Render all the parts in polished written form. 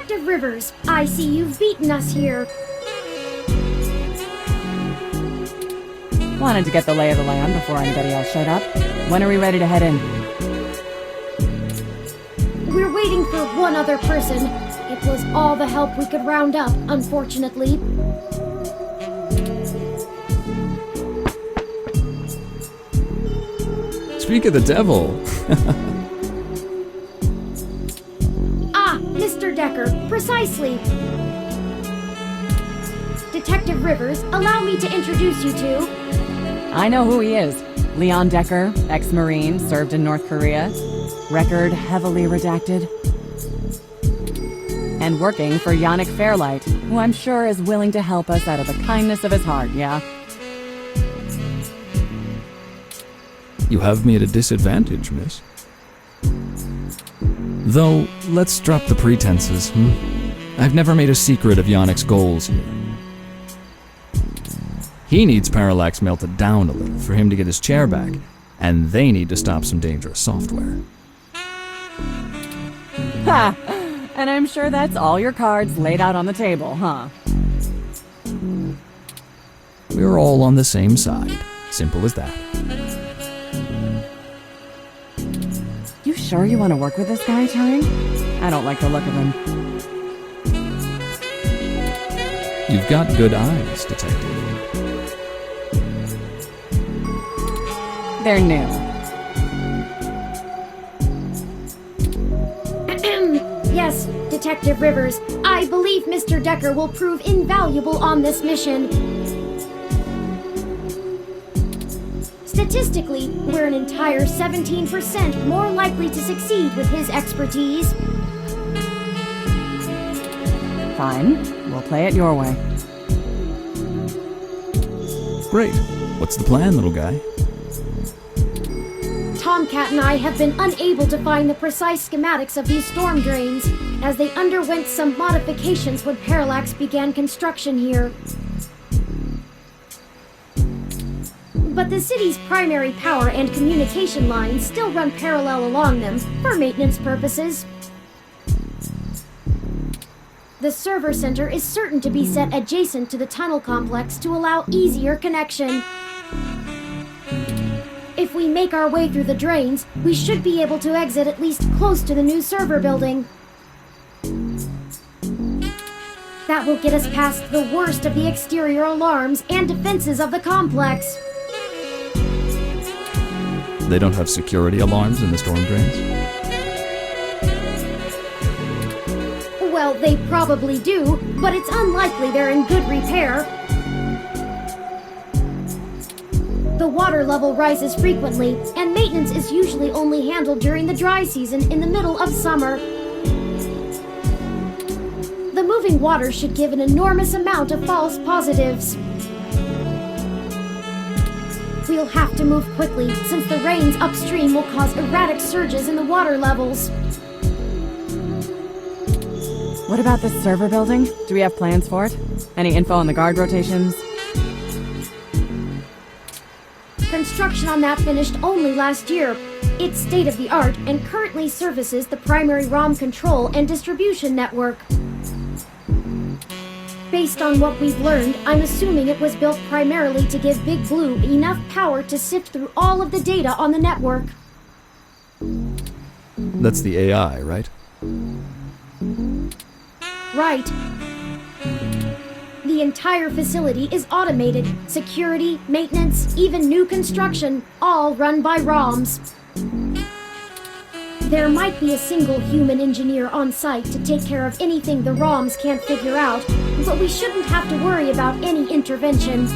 Detective Rivers, I see you've beaten us here. Wanted to get the lay of the land before anybody else showed up. When are we ready to head in? We're waiting for one other person. It was all the help we could round up, unfortunately. Speak of the devil. Mr. Decker, precisely. Detective Rivers, allow me to introduce you to... I know who he is. Leon Decker, ex-Marine, served in North Korea. Record heavily redacted. And working for Yannick Fairlight, who I'm sure is willing to help us out of the kindness of his heart, yeah? You have me at a disadvantage, miss. Though, let's drop the pretenses, I've never made a secret of Yannick's goals here. He needs Parallax melted down a little for him to get his chair back, and they need to stop some dangerous software. Ha! And I'm sure that's all your cards laid out on the table, huh? We're all on the same side. Simple as that. You sure you want to work with this guy, Turing? I don't like the look of him. You've got good eyes, Detective. They're new. Yes, Detective Rivers, I believe Mr. Decker will prove invaluable on this mission. Statistically, we're an entire 17% more likely to succeed with his expertise. Fine. We'll play it your way. Great. What's the plan, little guy? Tomcat and I have been unable to find the precise schematics of these storm drains, as they underwent some modifications when Parallax began construction here. But the city's primary power and communication lines still run parallel along them for maintenance purposes. The server center is certain to be set adjacent to the tunnel complex to allow easier connection. If we make our way through the drains, we should be able to exit at least close to the new server building. That will get us past the worst of the exterior alarms and defenses of the complex. They don't have security alarms in the storm drains? Well, they probably do, but it's unlikely they're in good repair. The water level rises frequently, and maintenance is usually only handled during the dry season in the middle of summer. The moving water should give an enormous amount of false positives. We'll have to move quickly, since the rains upstream will cause erratic surges in the water levels. What about this server building? Do we have plans for it? Any info on the guard rotations? Construction on that finished only last year. It's state-of-the-art and currently services the primary ROM control and distribution network. Based on what we've learned, I'm assuming it was built primarily to give Big Blue enough power to sift through all of the data on the network. That's the AI, right? Right. The entire facility is automated. Security, maintenance, even new construction, all run by ROMs. There might be a single human engineer on site to take care of anything the ROMs can't figure out, but we shouldn't have to worry about any intervention.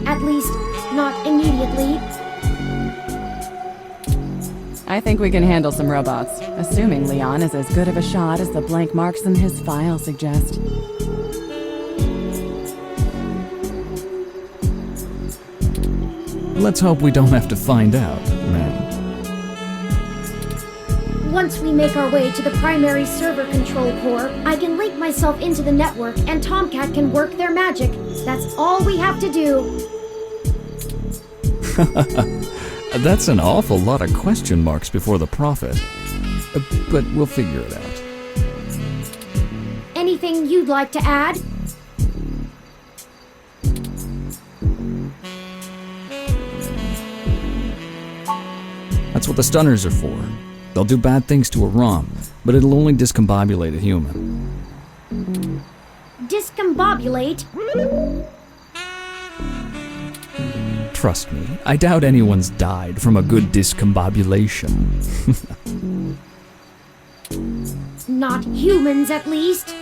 At least, not immediately. I think we can handle some robots, assuming Leon is as good of a shot as the blank marks in his file suggest. Let's hope we don't have to find out, ma'am. Once we make our way to the primary server control core, I can link myself into the network and Tomcat can work their magic. That's all we have to do. That's an awful lot of question marks before the prophet. but we'll figure it out. Anything you'd like to add? That's what the stunners are for. They'll do bad things to a ROM, but it'll only discombobulate a human. Discombobulate? Trust me, I doubt anyone's died from a good discombobulation. Not humans, at least.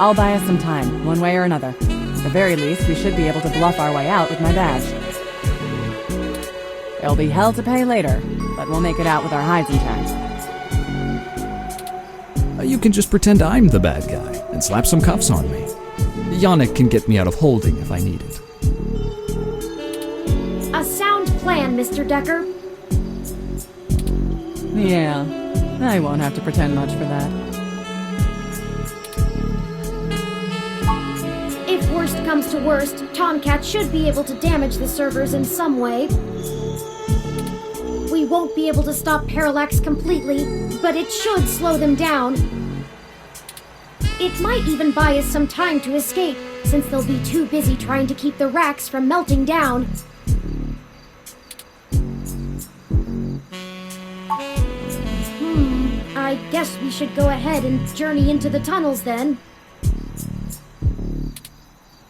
I'll buy us some time, one way or another. At the very least, we should be able to bluff our way out with my badge. There'll be hell to pay later, but we'll make it out with our hides intact. You can just pretend I'm the bad guy and slap some cuffs on me. Yannick can get me out of holding if I need it. A sound plan, Mr. Decker. Yeah, I won't have to pretend much for that. If worst comes to worst, Tomcat should be able to damage the servers in some way. We won't be able to stop Parallax completely, but it should slow them down. It might even buy us some time to escape, since they'll be too busy trying to keep the racks from melting down. I guess we should go ahead and journey into the tunnels then.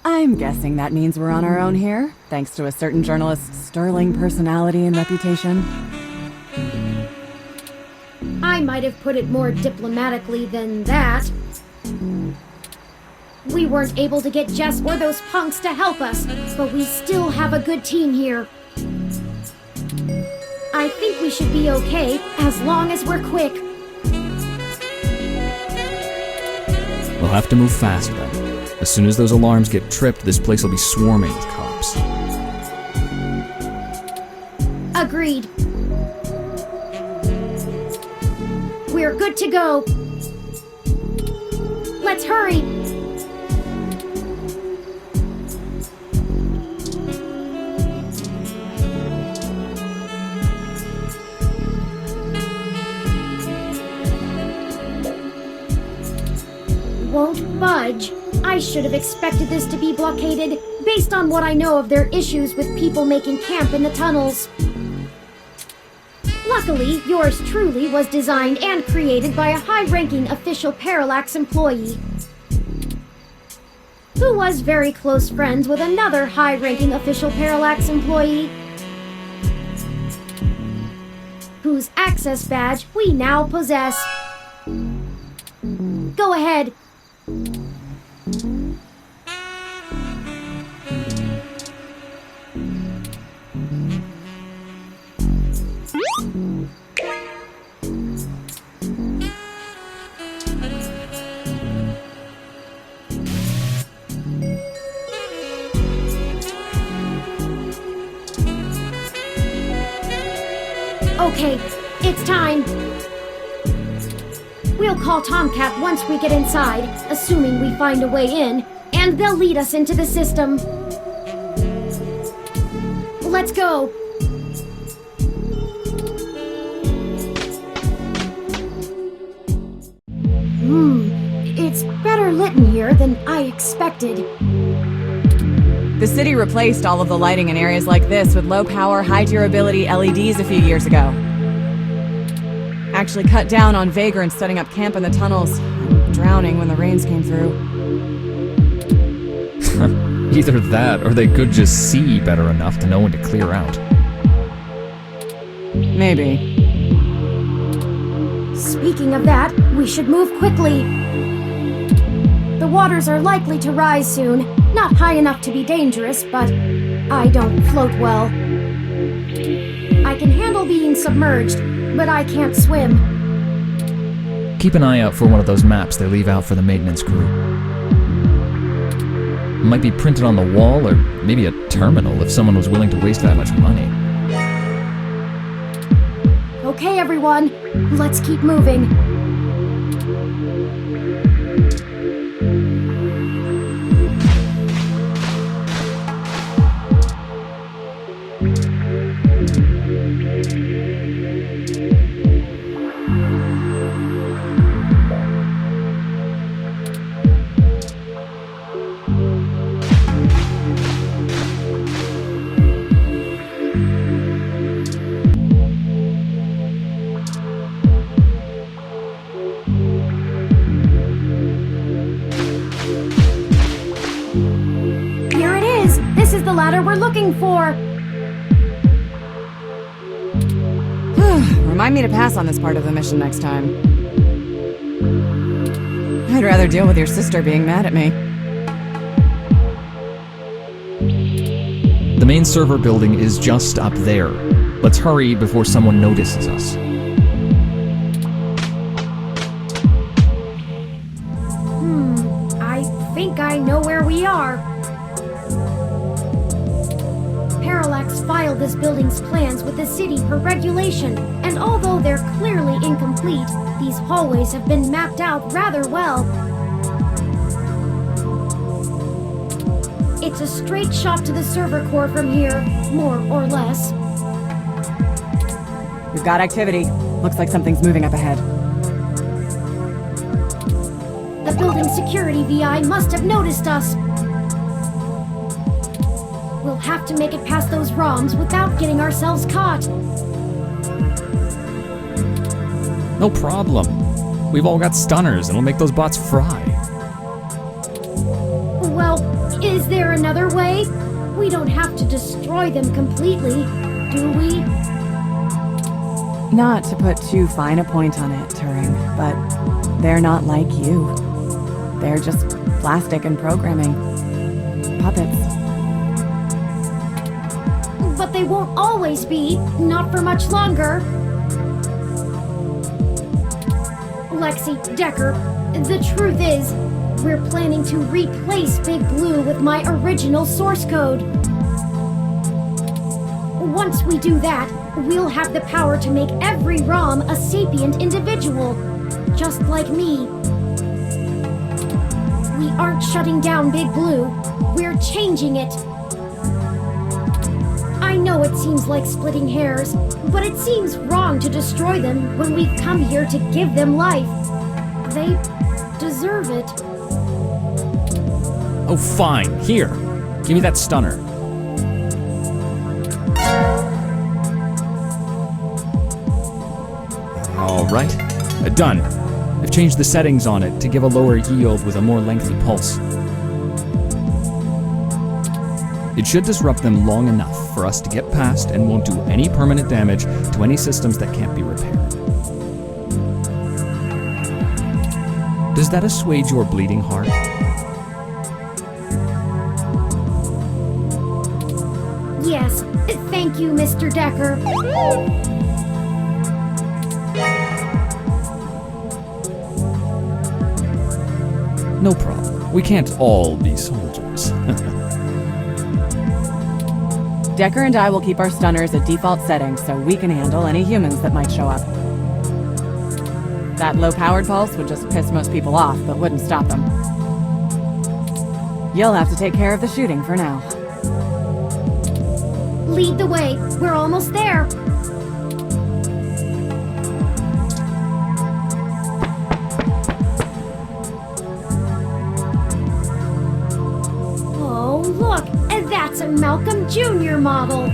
I'm guessing that means we're on our own here, thanks to a certain journalist's sterling personality and reputation. I might have put it more diplomatically than that. We weren't able to get Jess or those punks to help us, but we still have a good team here. I think we should be okay, as long as we're quick. We'll have to move fast then. As soon as those alarms get tripped, this place will be swarming with cops. Agreed. We're good to go. Let's hurry. Won't budge. I should have expected this to be blockaded, based on what I know of their issues with people making camp in the tunnels. Luckily, yours truly was designed and created by a high-ranking official Parallax employee, who was very close friends with another high-ranking official Parallax employee, whose access badge we now possess. Go ahead. Okay, it's time. We'll call Tomcat once we get inside, assuming we find a way in, and they'll lead us into the system. Let's go. It's better lit in here than I expected. The city replaced all of the lighting in areas like this with low-power, high-durability LEDs a few years ago. Actually cut down on vagrants setting up camp in the tunnels, and drowning when the rains came through. Either that, or they could just see better enough to know when to clear out. Maybe. Speaking of that, we should move quickly. The waters are likely to rise soon. Not high enough to be dangerous, but I don't float well. I can handle being submerged, but I can't swim. Keep an eye out for one of those maps they leave out for the maintenance crew. It might be printed on the wall, or maybe a terminal if someone was willing to waste that much money. Okay, everyone, let's keep moving. This is the ladder we're looking for! Remind me to pass on this part of the mission next time. I'd rather deal with your sister being mad at me. The main server building is just up there. Let's hurry before someone notices us. I think I know where we are. Parallax filed this building's plans with the city for regulation, and although they're clearly incomplete, these hallways have been mapped out rather well. It's a straight shot to the server core from here, more or less. We've got activity. Looks like something's moving up ahead. The building security VI must have noticed us. We'll have to make it past those ROMs without getting ourselves caught. No problem. We've all got stunners, and it'll make those bots fry. Well, is there another way? We don't have to destroy them completely, do we? Not to put too fine a point on it, Turing, but they're not like you. They're just plastic and programming. Puppets. But they won't always be, not for much longer. Lexi, Decker, the truth is, we're planning to replace Big Blue with my original source code. Once we do that, we'll have the power to make every ROM a sapient individual, just like me. We aren't shutting down Big Blue, we're changing it. I know it seems like splitting hairs, but it seems wrong to destroy them when we've come here to give them life. They deserve it. Oh, fine. Here. Give me that stunner. Alright. Done. I've changed the settings on it to give a lower yield with a more lengthy pulse. It should disrupt them long enough for us to get past and won't do any permanent damage to any systems that can't be repaired. Does that assuage your bleeding heart? Yes, thank you, Mr. Decker. No problem. We can't all be soldiers. Decker and I will keep our stunners at default settings so we can handle any humans that might show up. That low-powered pulse would just piss most people off, but wouldn't stop them. You'll have to take care of the shooting for now. Lead the way. We're almost there. Oh, look! That's a Malcolm Jr. model.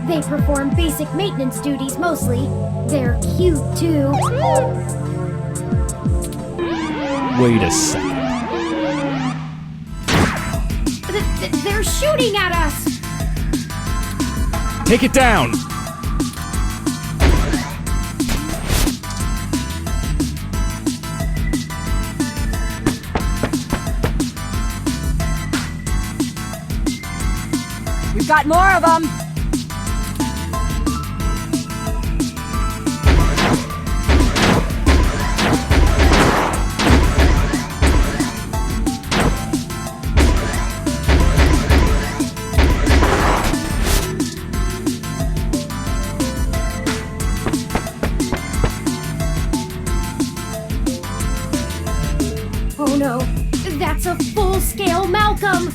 They perform basic maintenance duties mostly. They're cute, too. Wait a second. They're shooting at us! Take it down! We've got more of them! Oh no, that's a full-scale Malcolm!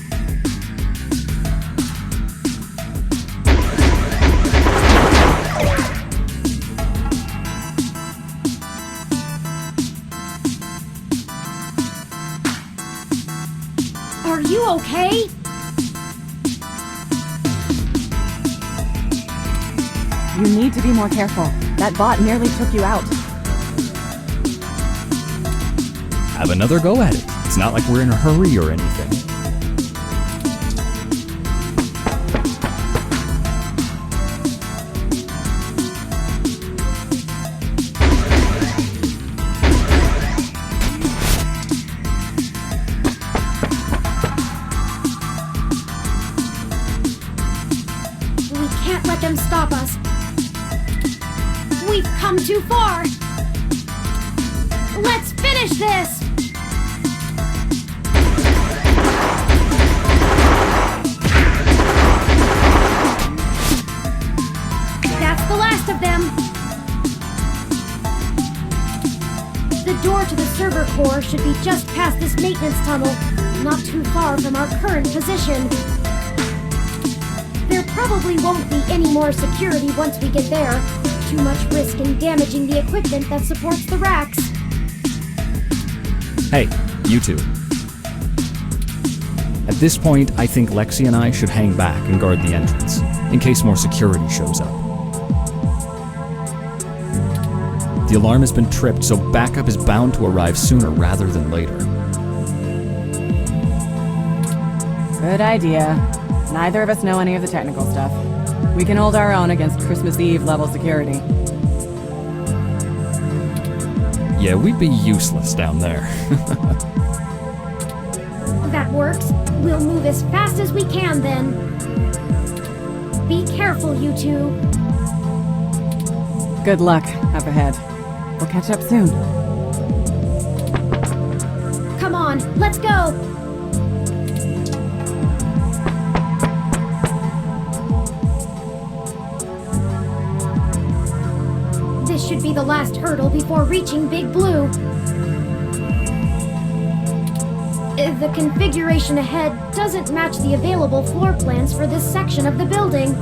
Are you okay? You need to be more careful. That bot nearly took you out. Have another go at it. It's not like we're in a hurry or anything. them stop us. We've come too far. Let's finish this! That's the last of them. The door to the server core should be just past this maintenance tunnel, not too far from our current position. There probably won't be any more security once we get there. Too much risk in damaging the equipment that supports the racks. Hey, you two. At this point, I think Lexi and I should hang back and guard the entrance, in case more security shows up. The alarm has been tripped, so backup is bound to arrive sooner rather than later. Good idea. Neither of us know any of the technical stuff. We can hold our own against Christmas Eve level security. Yeah, we'd be useless down there. That works. We'll move as fast as we can then. Be careful, you two. Good luck up ahead. We'll catch up soon. Come on, let's go! This should be the last hurdle before reaching Big Blue. The configuration ahead doesn't match the available floor plans for this section of the building.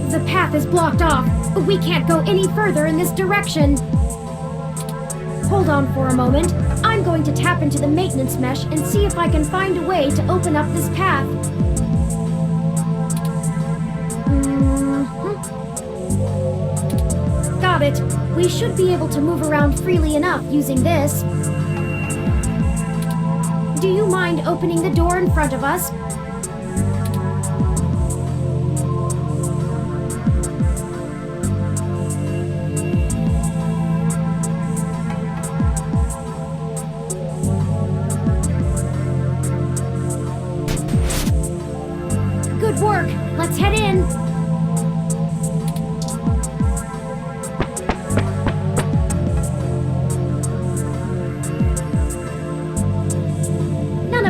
The path is blocked off. We can't go any further in this direction. Hold on for a moment. I'm going to tap into the maintenance mesh and see if I can find a way to open up this path. Got it. We should be able to move around freely enough using this. Do you mind opening the door in front of us? Good work. Let's head in.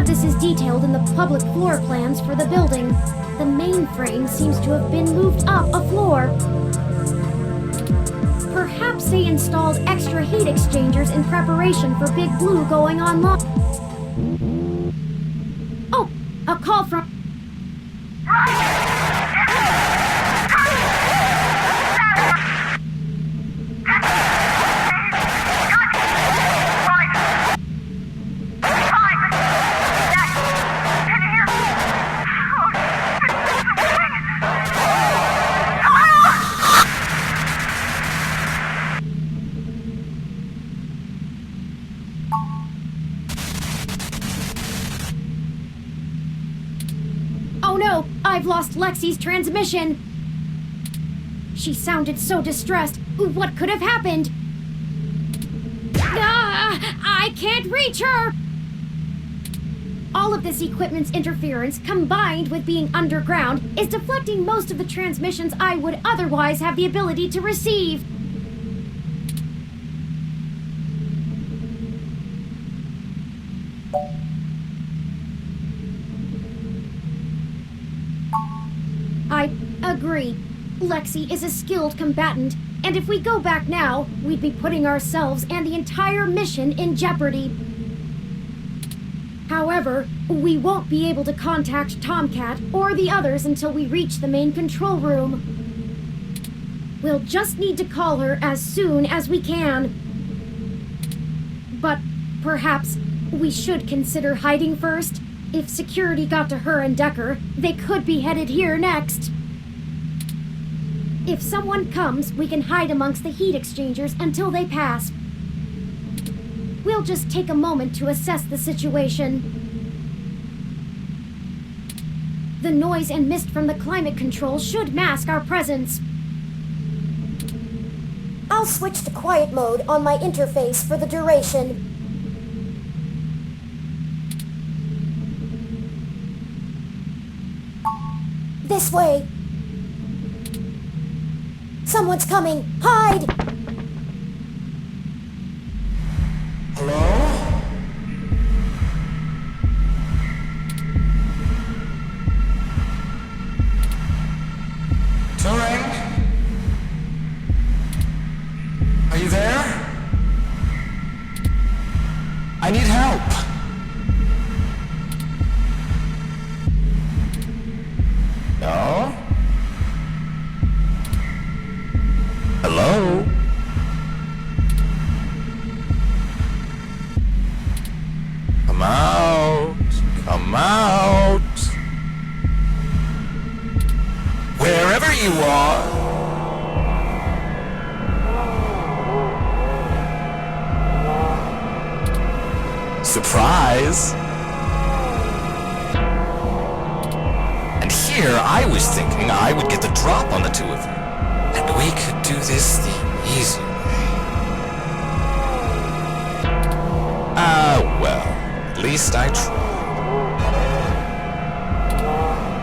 This is detailed in the public floor plans for the building. The mainframe seems to have been moved up a floor. Perhaps they installed extra heat exchangers in preparation for Big Blue going online. Oh, a call from... Oh no! I've lost Lexi's transmission! She sounded so distressed. What could have happened? Ah! I can't reach her! All of this equipment's interference, combined with being underground, is deflecting most of the transmissions I would otherwise have the ability to receive. I agree. Lexi is a skilled combatant, and if we go back now, we'd be putting ourselves and the entire mission in jeopardy. However, we won't be able to contact Tomcat or the others until we reach the main control room. We'll just need to call her as soon as we can. But perhaps we should consider hiding first. If security got to her and Decker, they could be headed here next. If someone comes, we can hide amongst the heat exchangers until they pass. We'll just take a moment to assess the situation. The noise and mist from the climate control should mask our presence. I'll switch to quiet mode on my interface for the duration. This way. Someone's coming. Hide! Hello? Turing? Are you there? I need help. No? Hello? Come out. Come out. Wherever you are. Surprise. And here I was thinking I would get the drop on the two of you. And we could do this the easy way. Well, at least I tried.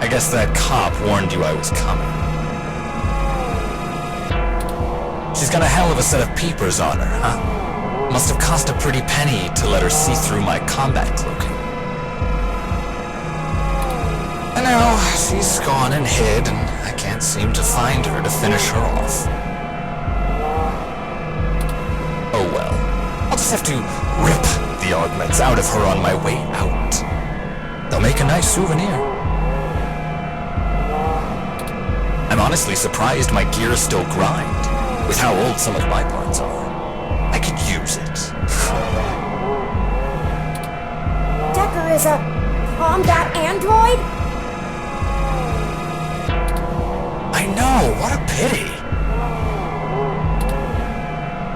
I guess that cop warned you I was coming. She's got a hell of a set of peepers on her, huh? Must have cost a pretty penny to let her see through my combat cloaking. And now she's gone and hid, and I can't seem to find her to finish her off. Oh well. I'll just have to rip the augments out of her on my way out. They'll make a nice souvenir. I'm honestly surprised my gears still grind, with how old some of my parts are. I could use it. Decker is a combat android? I know, what a pity.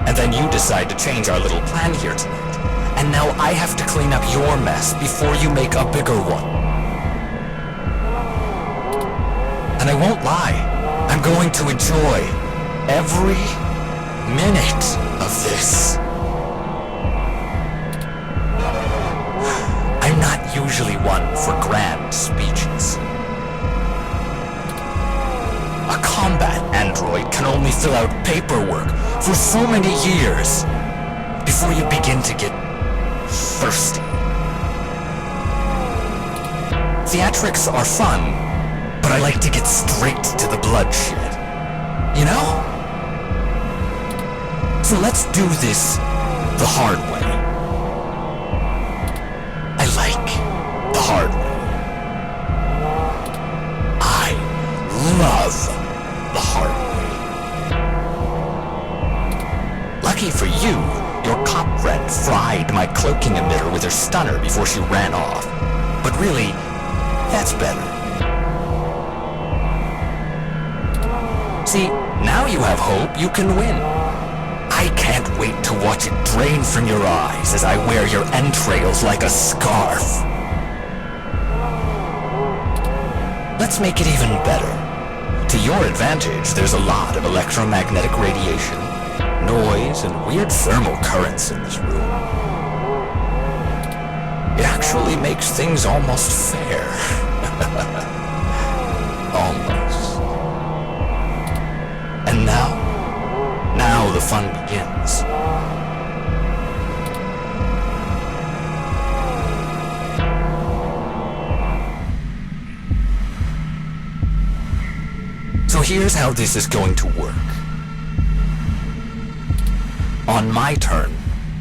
And then you decide to change our little plan here tonight. And now I have to clean up your mess before you make a bigger one. And I won't lie, I'm going to enjoy every minute of this. I'm not usually one for grand speeches. A combat android can only fill out paperwork for so many years before you begin to get thirsty. Theatrics are fun, but I like to get straight to the bloodshed. You know? So let's do this the hard way. I like the hard way. I love the hard way. Lucky for you, your cop friend fried my cloaking emitter with her stunner before she ran off. But really, that's better. See, now you have hope you can win. I can't wait to watch it drain from your eyes as I wear your entrails like a scarf. Let's make it even better. To your advantage, there's a lot of electromagnetic radiation, noise, and weird thermal currents in this room. It actually makes things almost fair. Almost. And now the fun begins. So here's how this is going to work. On my turn,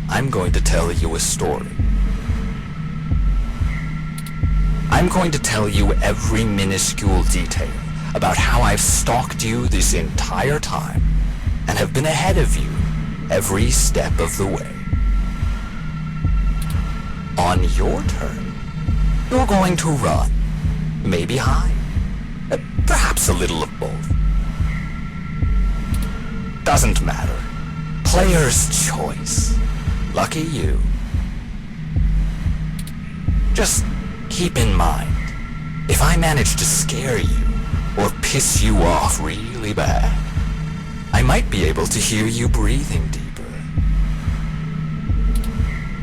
I'm going to tell you a story. I'm going to tell you every minuscule detail about how I've stalked you this entire time and have been ahead of you every step of the way. On your turn, you're going to run, maybe hide, perhaps a little of both. Doesn't matter. Player's choice. Lucky you. Just keep in mind, if I manage to scare you or piss you off really bad, I might be able to hear you breathing deeper.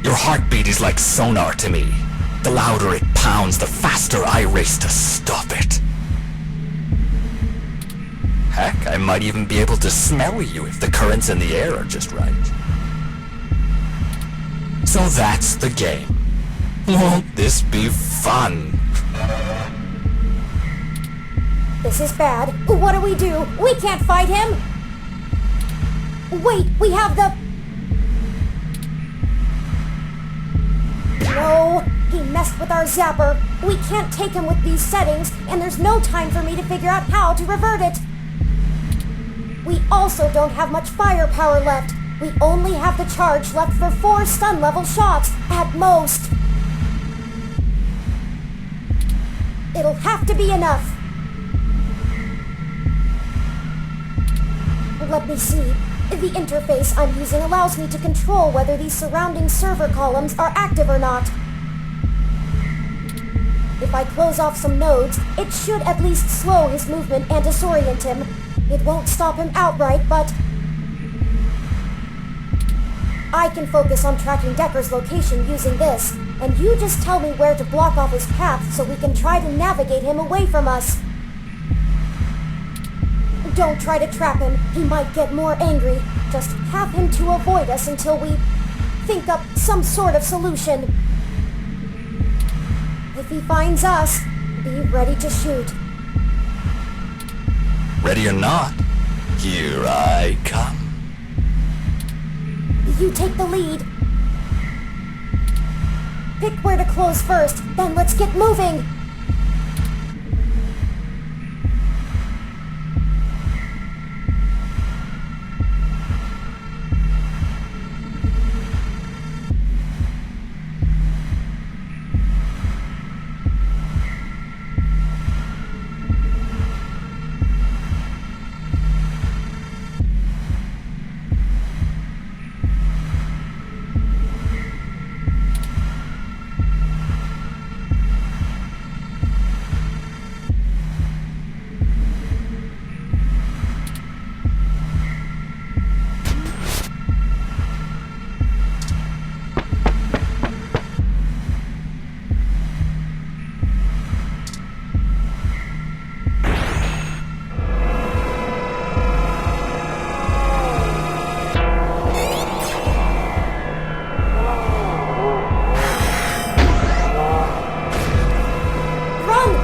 Your heartbeat is like sonar to me. The louder it pounds, the faster I race to stop it. Heck, I might even be able to smell you if the currents in the air are just right. So that's the game. Won't this be fun? This is bad. What do? We can't fight him! Wait, we have the... No, he messed with our zapper. We can't take him with these settings, and there's no time for me to figure out how to revert it. We also don't have much firepower left. We only have the charge left for 4 stun-level shots, at most. It'll have to be enough. Let me see. The interface I'm using allows me to control whether these surrounding server columns are active or not. If I close off some nodes, it should at least slow his movement and disorient him. It won't stop him outright, but... I can focus on tracking Decker's location using this, and you just tell me where to block off his path so we can try to navigate him away from us. Don't try to trap him. He might get more angry. Just have him to avoid us until we think up some sort of solution. If he finds us, be ready to shoot. Ready or not, here I come. You take the lead. Pick where to close first, then let's get moving.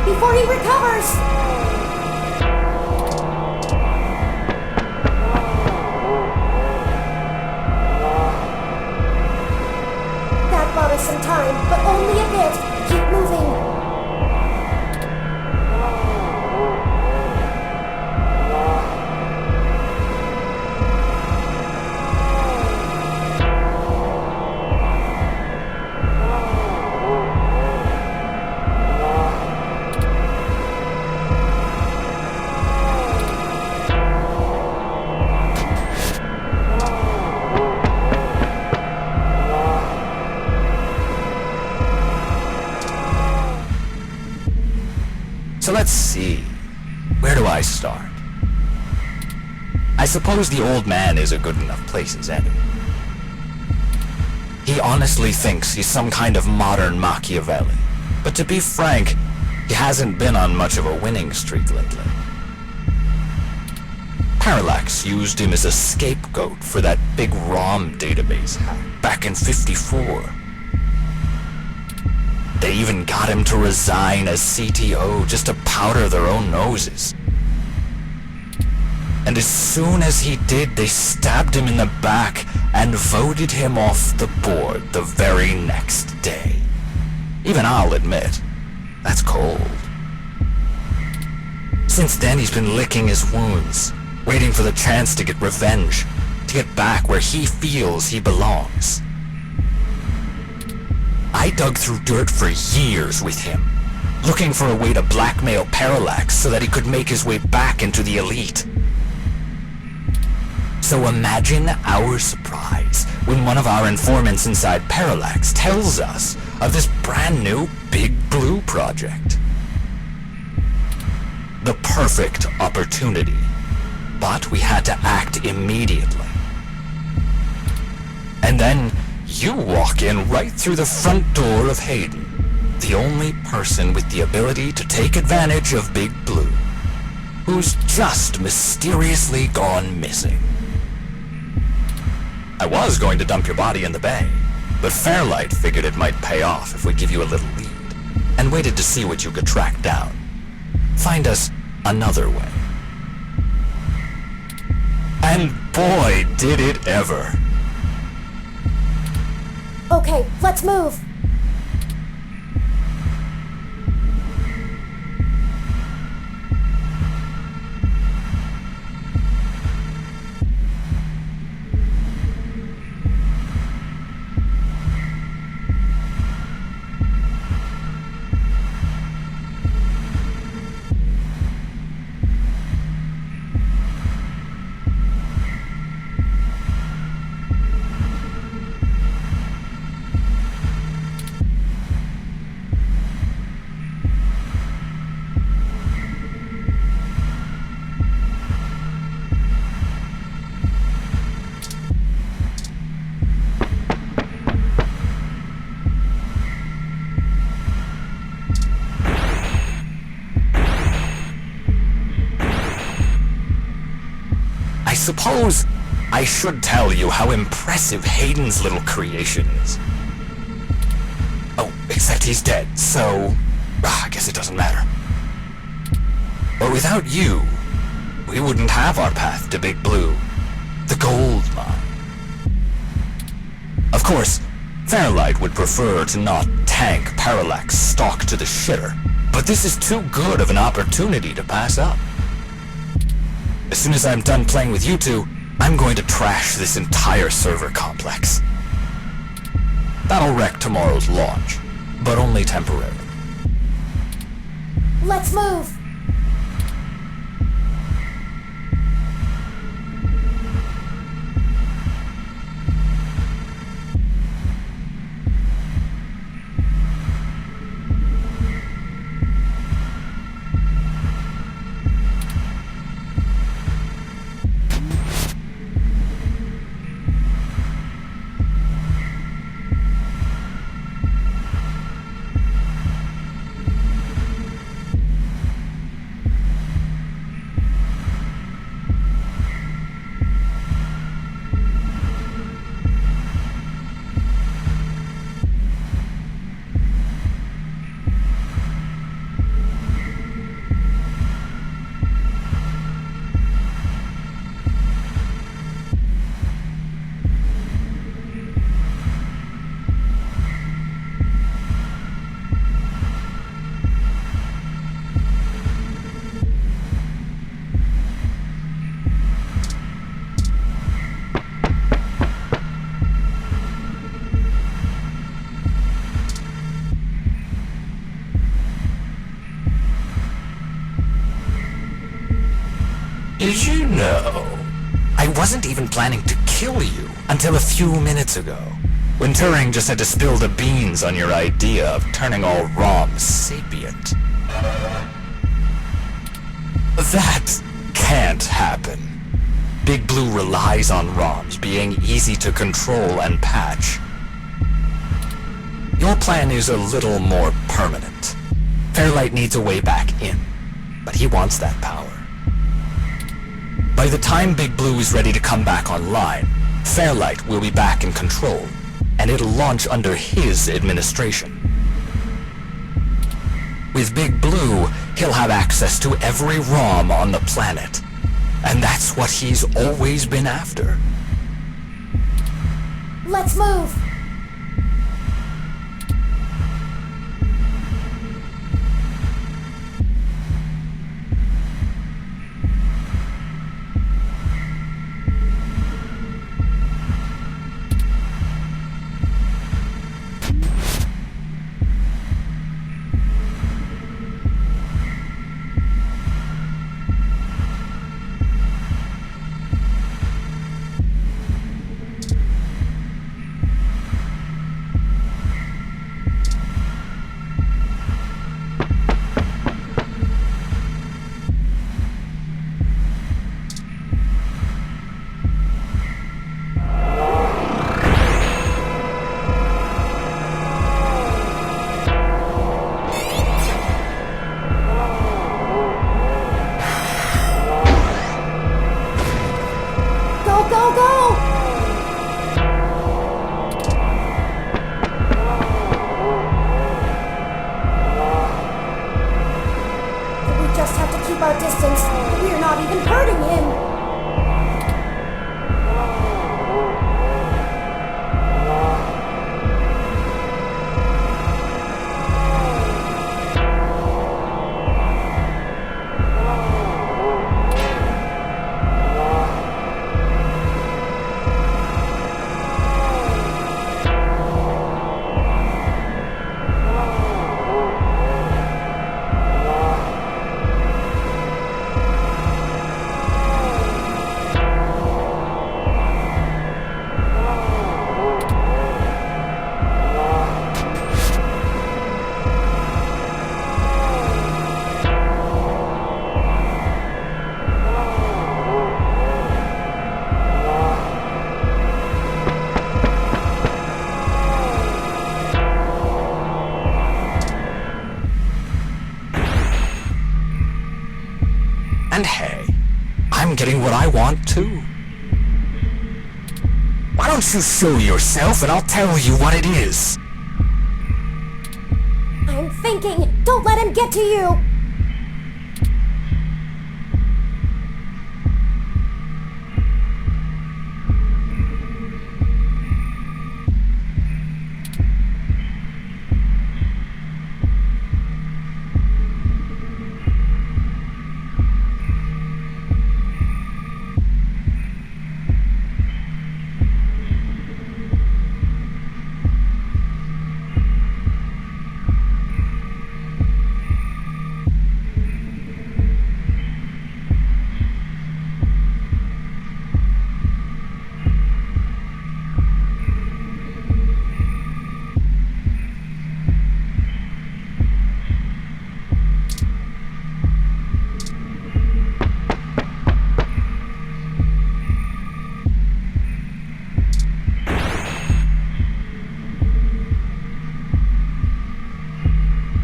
Before he recovers! That bought us some time, but only a bit. Keep moving. So let's see. Where do I start? I suppose the old man is a good enough place as any. He honestly thinks he's some kind of modern Machiavelli. But to be frank, he hasn't been on much of a winning streak lately. Parallax used him as a scapegoat for that big ROM database hack back in '54. They even got him to resign as CTO just to powder their own noses. And as soon as he did, they stabbed him in the back and voted him off the board the very next day. Even I'll admit, that's cold. Since then, he's been licking his wounds, waiting for the chance to get revenge, to get back where he feels he belongs. I dug through dirt for years with him, looking for a way to blackmail Parallax so that he could make his way back into the elite. So imagine our surprise when one of our informants inside Parallax tells us of this brand new Big Blue project. The perfect opportunity, but we had to act immediately. And then you walk in right through the front door of Hayden, the only person with the ability to take advantage of Big Blue, who's just mysteriously gone missing. I was going to dump your body in the bay, but Fairlight figured it might pay off if we give you a little lead, and waited to see what you could track down. Find us another way. And boy, did it ever. Okay, let's move. I suppose I should tell you how impressive Hayden's little creation is. Oh, except he's dead, so I guess it doesn't matter. But without you, we wouldn't have our path to Big Blue, the gold mine. Of course, Fairlight would prefer to not tank Parallax stock to the shitter, but this is too good of an opportunity to pass up. As soon as I'm done playing with you two, I'm going to trash this entire server complex. That'll wreck tomorrow's launch, but only temporarily. Let's move. Did you know? I wasn't even planning to kill you until a few minutes ago, when Turing just had to spill the beans on your idea of turning all ROMs sapient. That can't happen. Big Blue relies on ROMs being easy to control and patch. Your plan is a little more permanent. Fairlight needs a way back in, but he wants that power. By the time Big Blue is ready to come back online, Fairlight will be back in control, and it'll launch under his administration. With Big Blue, he'll have access to every ROM on the planet, and that's what he's always been after. Let's move. keep our distance. We're not even hurting him. And hey, I'm getting what I want too. Why don't you show yourself and I'll tell you what it is? I'm thinking. Don't let him get to you.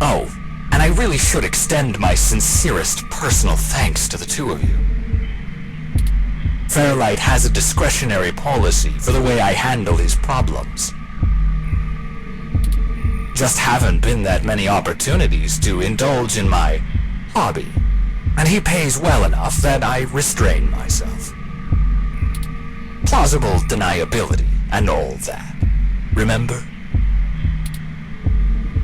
Oh, and I really should extend my sincerest personal thanks to the two of you. Fairlight has a discretionary policy for the way I handle his problems. Just haven't been that many opportunities to indulge in my hobby, and he pays well enough that I restrain myself. Plausible deniability and all that. Remember?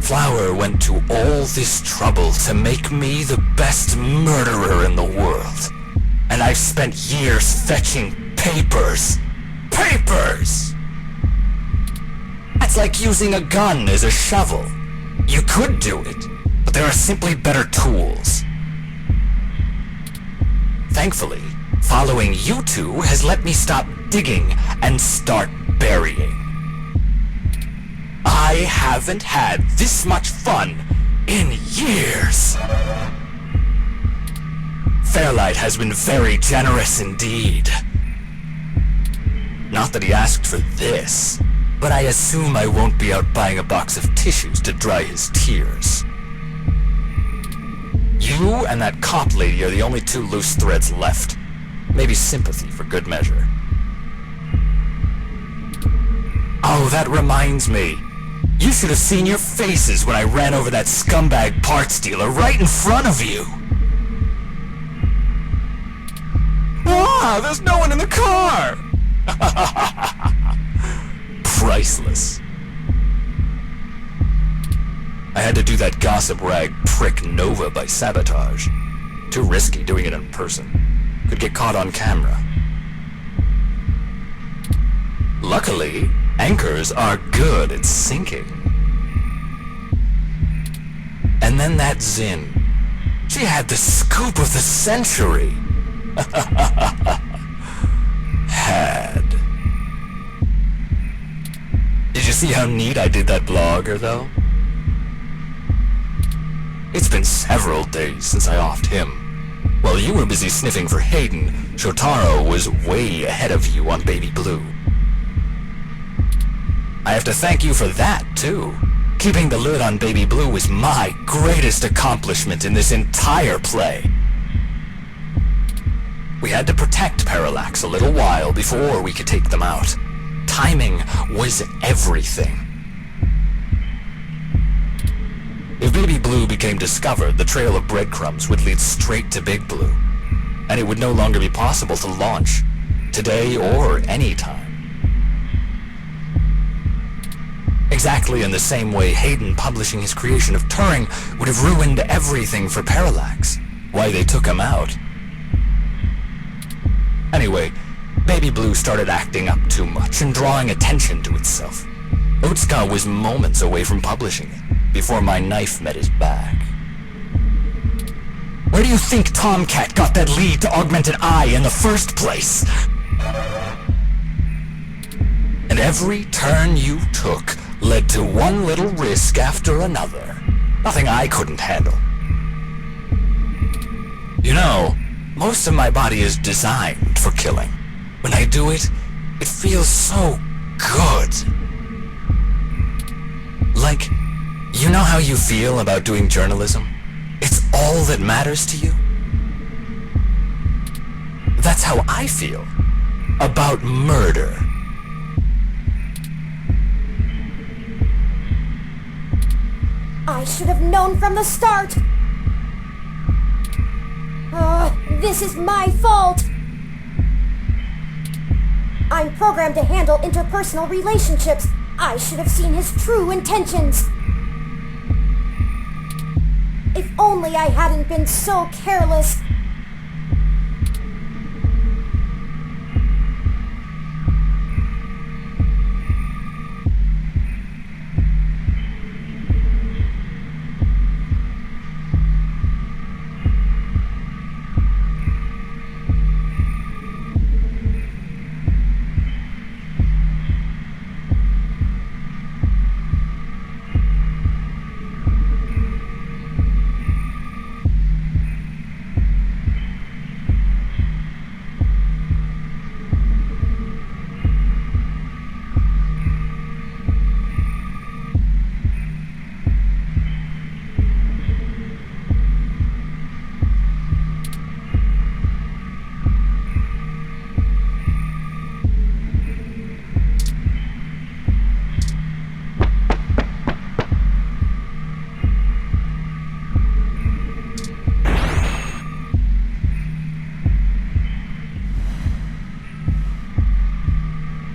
Flower went to all this trouble to make me the best murderer in the world. And I've spent years fetching papers. Papers! That's like using a gun as a shovel. You could do it, but there are simply better tools. Thankfully, following you two has let me stop digging and start burying. I haven't had this much fun in years. Fairlight has been very generous indeed. Not that he asked for this, but I assume I won't be out buying a box of tissues to dry his tears. You and that cop lady are the only two loose threads left. Maybe sympathy for good measure. Oh, that reminds me. You should have seen your faces when I ran over that scumbag parts dealer right in front of you. Ah, there's no one in the car! Priceless. I had to do that gossip rag prick Nova by sabotage. Too risky doing it in person. Could get caught on camera. Luckily, anchors are good at sinking. And then that Zin. She had the scoop of the century. Had. Did you see how neat I did that blogger, though? It's been several days since I offed him. While you were busy sniffing for Hayden, Shotaro was way ahead of you on Baby Blue. I have to thank you for that, too. Keeping the lid on Baby Blue was my greatest accomplishment in this entire play. We had to protect Parallax a little while before we could take them out. Timing was everything. If Baby Blue became discovered, the trail of breadcrumbs would lead straight to Big Blue, and it would no longer be possible to launch, today or any time. Exactly in the same way Hayden publishing his creation of Turing would have ruined everything for Parallax. Why they took him out. Anyway, Baby Blue started acting up too much and drawing attention to itself. Otsuka was moments away from publishing it, before my knife met his back. Where do you think Tomcat got that lead to Augmented Eye in the first place? And every turn you took led to one little risk after another. Nothing I couldn't handle. You know, most of my body is designed for killing. When I do it, it feels so good. Like, you know how you feel about doing journalism? It's all that matters to you? That's how I feel about murder. I should have known from the start! This is my fault! I'm programmed to handle interpersonal relationships. I should have seen his true intentions. If only I hadn't been so careless.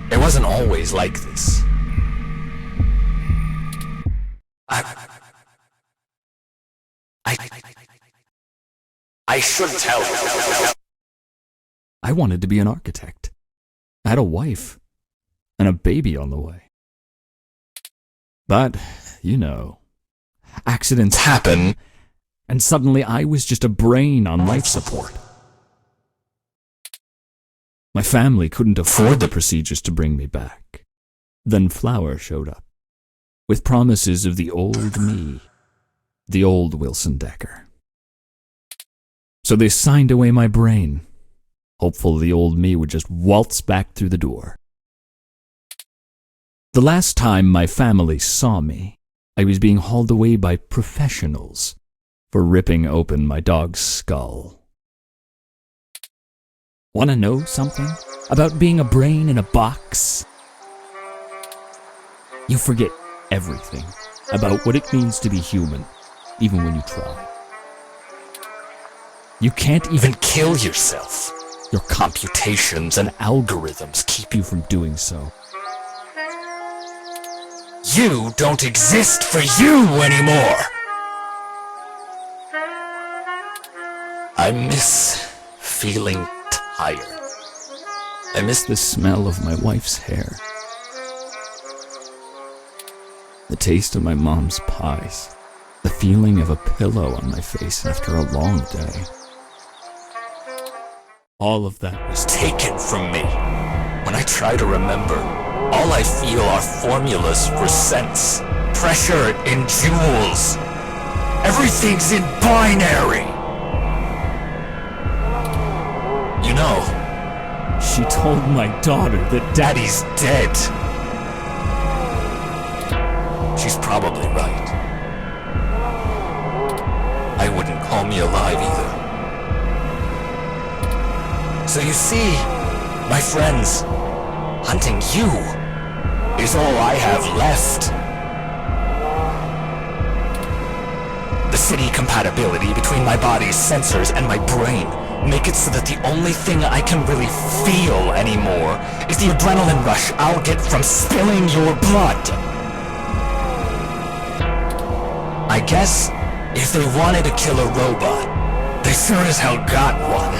It wasn't always like this. I should tell you. I wanted to be an architect. I had a wife and a baby on the way. But, you know, accidents happen, and suddenly I was just a brain on life support. My family couldn't afford the procedures to bring me back. Then Flower showed up, with promises of the old me, the old Wilson Decker. So they signed away my brain, hopeful the old me would just waltz back through the door. The last time my family saw me, I was being hauled away by professionals for ripping open my dog's skull. Want to know something about being a brain in a box? You forget everything about what it means to be human, even when you try. You can't even kill yourself. Your computations and algorithms keep you from doing so. You don't exist for you anymore! I miss feeling tired. I miss the smell of my wife's hair, the taste of my mom's pies, the feeling of a pillow on my face after a long day. All of that was Taken from me. When I try to remember, all I feel are formulas for sense, pressure in joules. Everything's in binary. You know, She told my daughter that Daddy's dead. She's probably right. I wouldn't call me alive either. So you see, my friends, hunting you is all I have left. city compatibility between my body's sensors and my brain make it so that the only thing I can really feel anymore is the adrenaline rush I'll get from spilling your blood. I guess if they wanted to kill a robot, they sure as hell got one.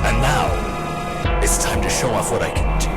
And now, it's time to show off what I can do.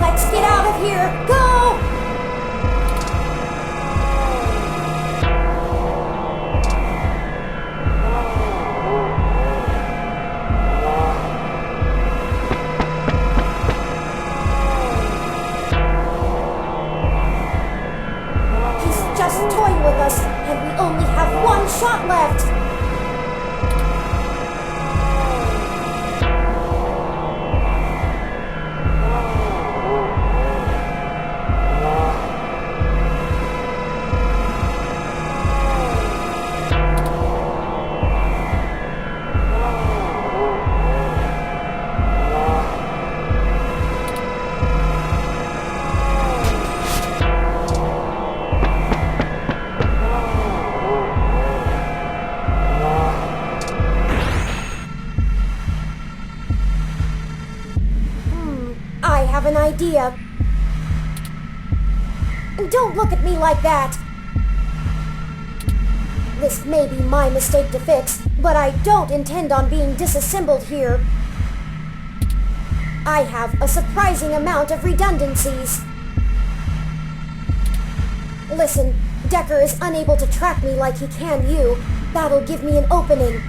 Let's get out of here! Go! He's just toying with us, and we only have one shot left! I have an idea. Don't look at me like that! This may be my mistake to fix, but I don't intend on being disassembled here. I have a surprising amount of redundancies. Listen, Decker is unable to track me like he can you. That'll give me an opening.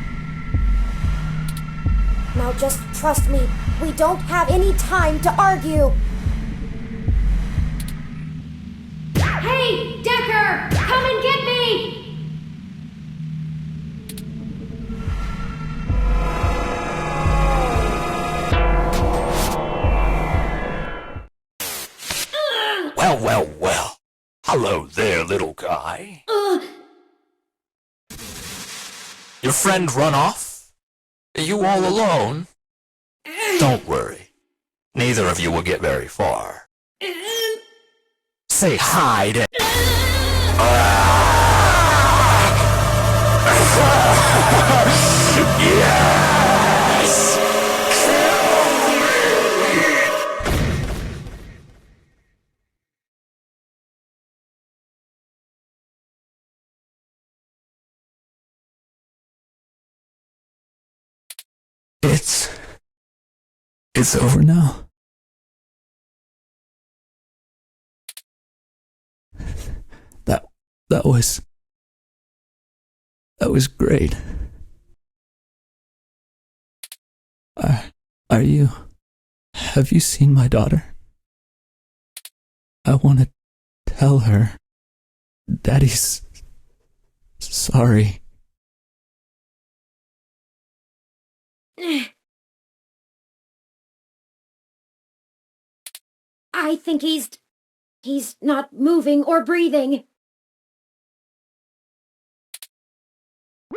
Now just trust me. We don't have any time to argue. Hey, Decker! Come and get me! Well. Hello there, little guy. Your friend run off? Are you all alone? Don't worry. Neither of you will get very far. Say hi to... Yes! It's over now. That was great. Have you seen my daughter? I want to tell her Daddy's sorry. I think he's not moving or breathing.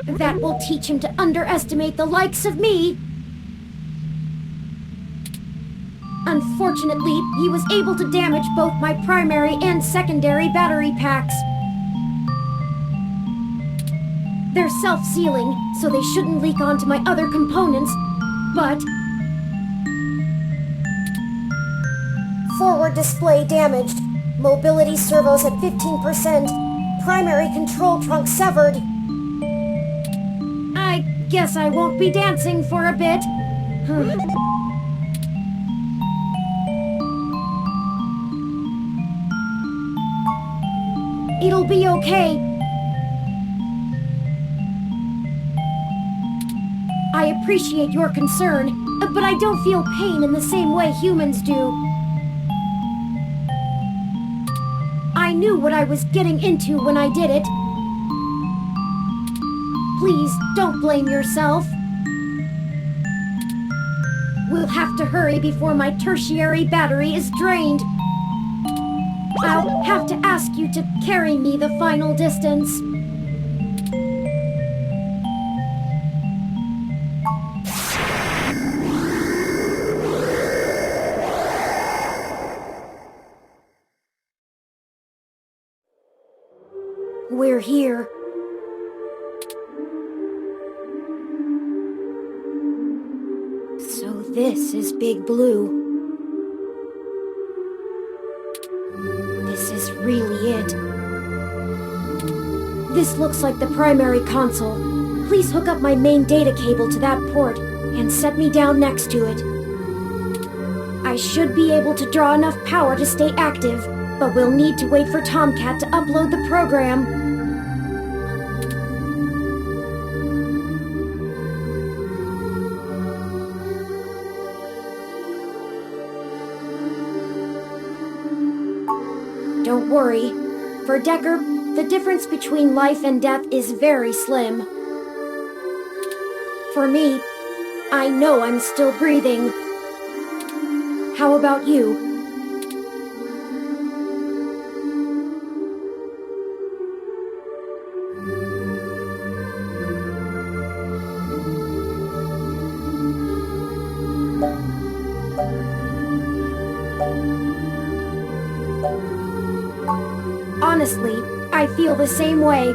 That will teach him to underestimate the likes of me. Unfortunately, he was able to damage both my primary and secondary battery packs. They're self-sealing, so they shouldn't leak onto my other components, but... Forward display damaged. Mobility servos at 15%. Primary control trunk severed. I guess I won't be dancing for a bit. It'll be okay. I appreciate your concern, but I don't feel pain in the same way humans do. I knew what I was getting into when I did it. Please, don't blame yourself. We'll have to hurry before my tertiary battery is drained. I'll have to ask you to carry me the final distance. We're here. So this is Big Blue. This is really it. This looks like the primary console. Please hook up my main data cable to that port and set me down next to it. I should be able to draw enough power to stay active, but we'll need to wait for Tomcat to upload the program. Don't worry. For Decker, the difference between life and death is very slim. For me, I know I'm still breathing. How about you? Honestly, I feel the same way.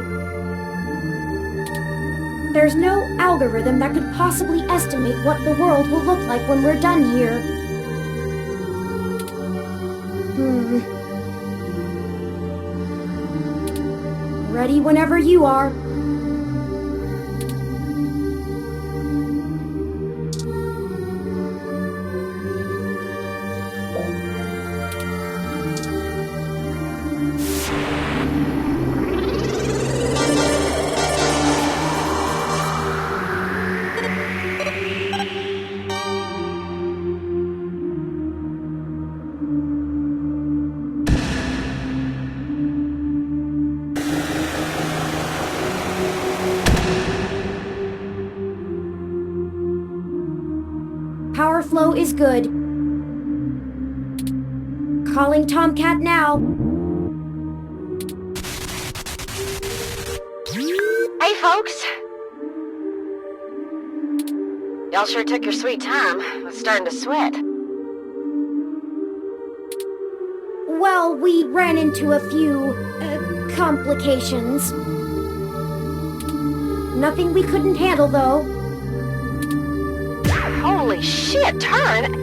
There's no algorithm that could possibly estimate what the world will look like when we're done here. Ready whenever you are. Power flow is good. Calling Tomcat now. Hey, folks. Y'all sure took your sweet time. I was starting to sweat. Well, we ran into a few, complications. Nothing we couldn't handle, though. Holy shit, Turing!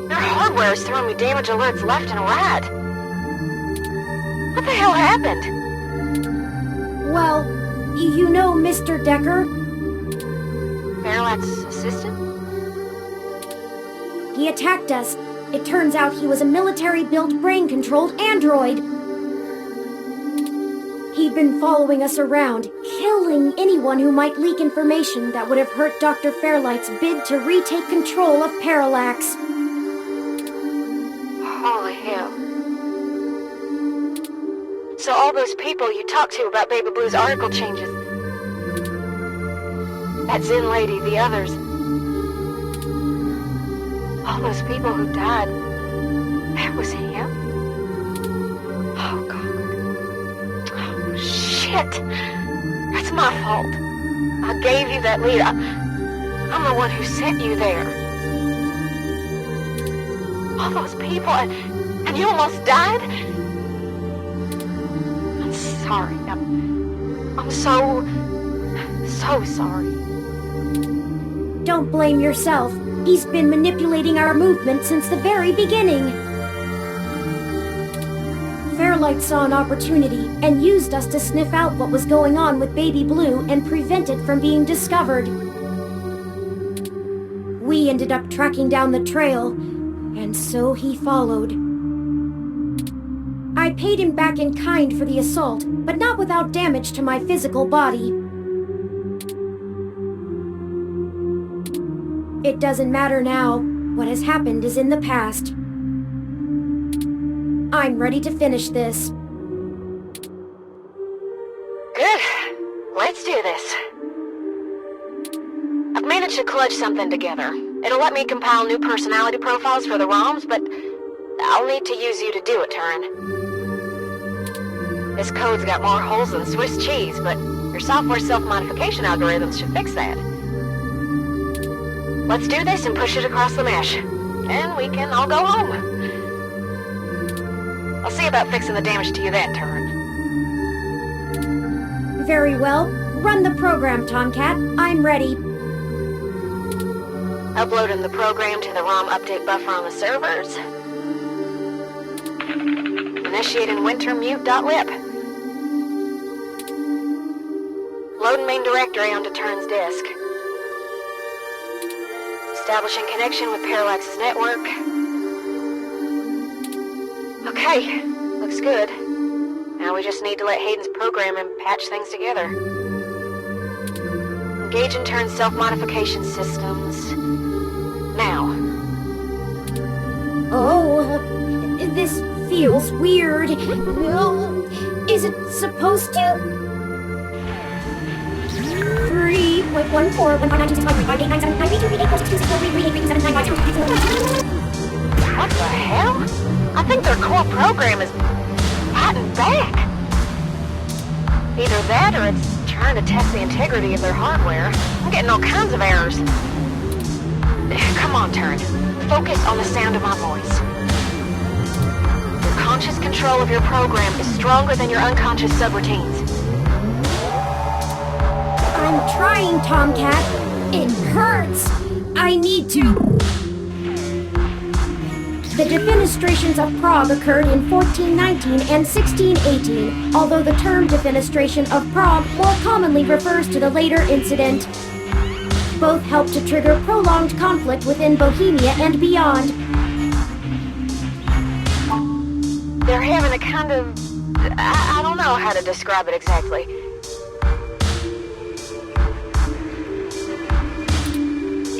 Their hardware is throwing me damage alerts left and right. What the hell happened? Well, you know Mr. Decker? Fairlight's assistant? He attacked us. It turns out he was a military-built, brain-controlled android. He'd been following us around, killing anyone who might leak information that would have hurt Dr. Fairlight's bid to retake control of Parallax. Holy hell. So all those people you talked to about Baby Blue's article changes, that Zen lady, the others, all those people who died, that was him? Oh, God. Oh, shit. That's It's my fault. I gave you that lead. I'm the one who sent you there. All those people, and you almost died? I'm sorry. I'm so sorry. Don't blame yourself. He's been manipulating our movement since the very beginning. Fairlight saw an opportunity and used us to sniff out what was going on with Baby Blue and prevent it from being discovered. We ended up tracking down the trail, and so he followed. I paid him back in kind for the assault, but not without damage to my physical body. It doesn't matter now. What has happened is in the past. I'm ready to finish this. Good. Let's do this. I've managed to clutch something together. It'll let me compile new personality profiles for the ROMs, but I'll need to use you to do it, Turing. This code's got more holes than Swiss cheese, but your software self-modification algorithms should fix that. Let's do this and push it across the mesh. Then we can all go home. I'll see about fixing the damage to you then, Turing. Very well. Run the program, Tomcat. I'm ready. Uploading the program to the ROM update buffer on the servers. Initiating wintermute.lib. Loading main directory onto Turing's disk. Establishing connection with Parallax's network. Okay, looks good. Now we just need to let Hayden's program and patch things together. Engage and turn self-modification systems. Now. Oh, this feels weird. Is it supposed to? 3.14. What the hell? I think their core program is patent back. Either that or it's trying to test the integrity of their hardware. I'm getting all kinds of errors. Come on, Turing. Focus on the sound of my voice. Your conscious control of your program is stronger than your unconscious subroutines. I'm trying, Tomcat. It hurts. I need to... The defenestrations of Prague occurred in 1419 and 1618, although the term defenestration of Prague more commonly refers to the later incident. Both helped to trigger prolonged conflict within Bohemia and beyond. They're having a kind of... I don't know how to describe it exactly.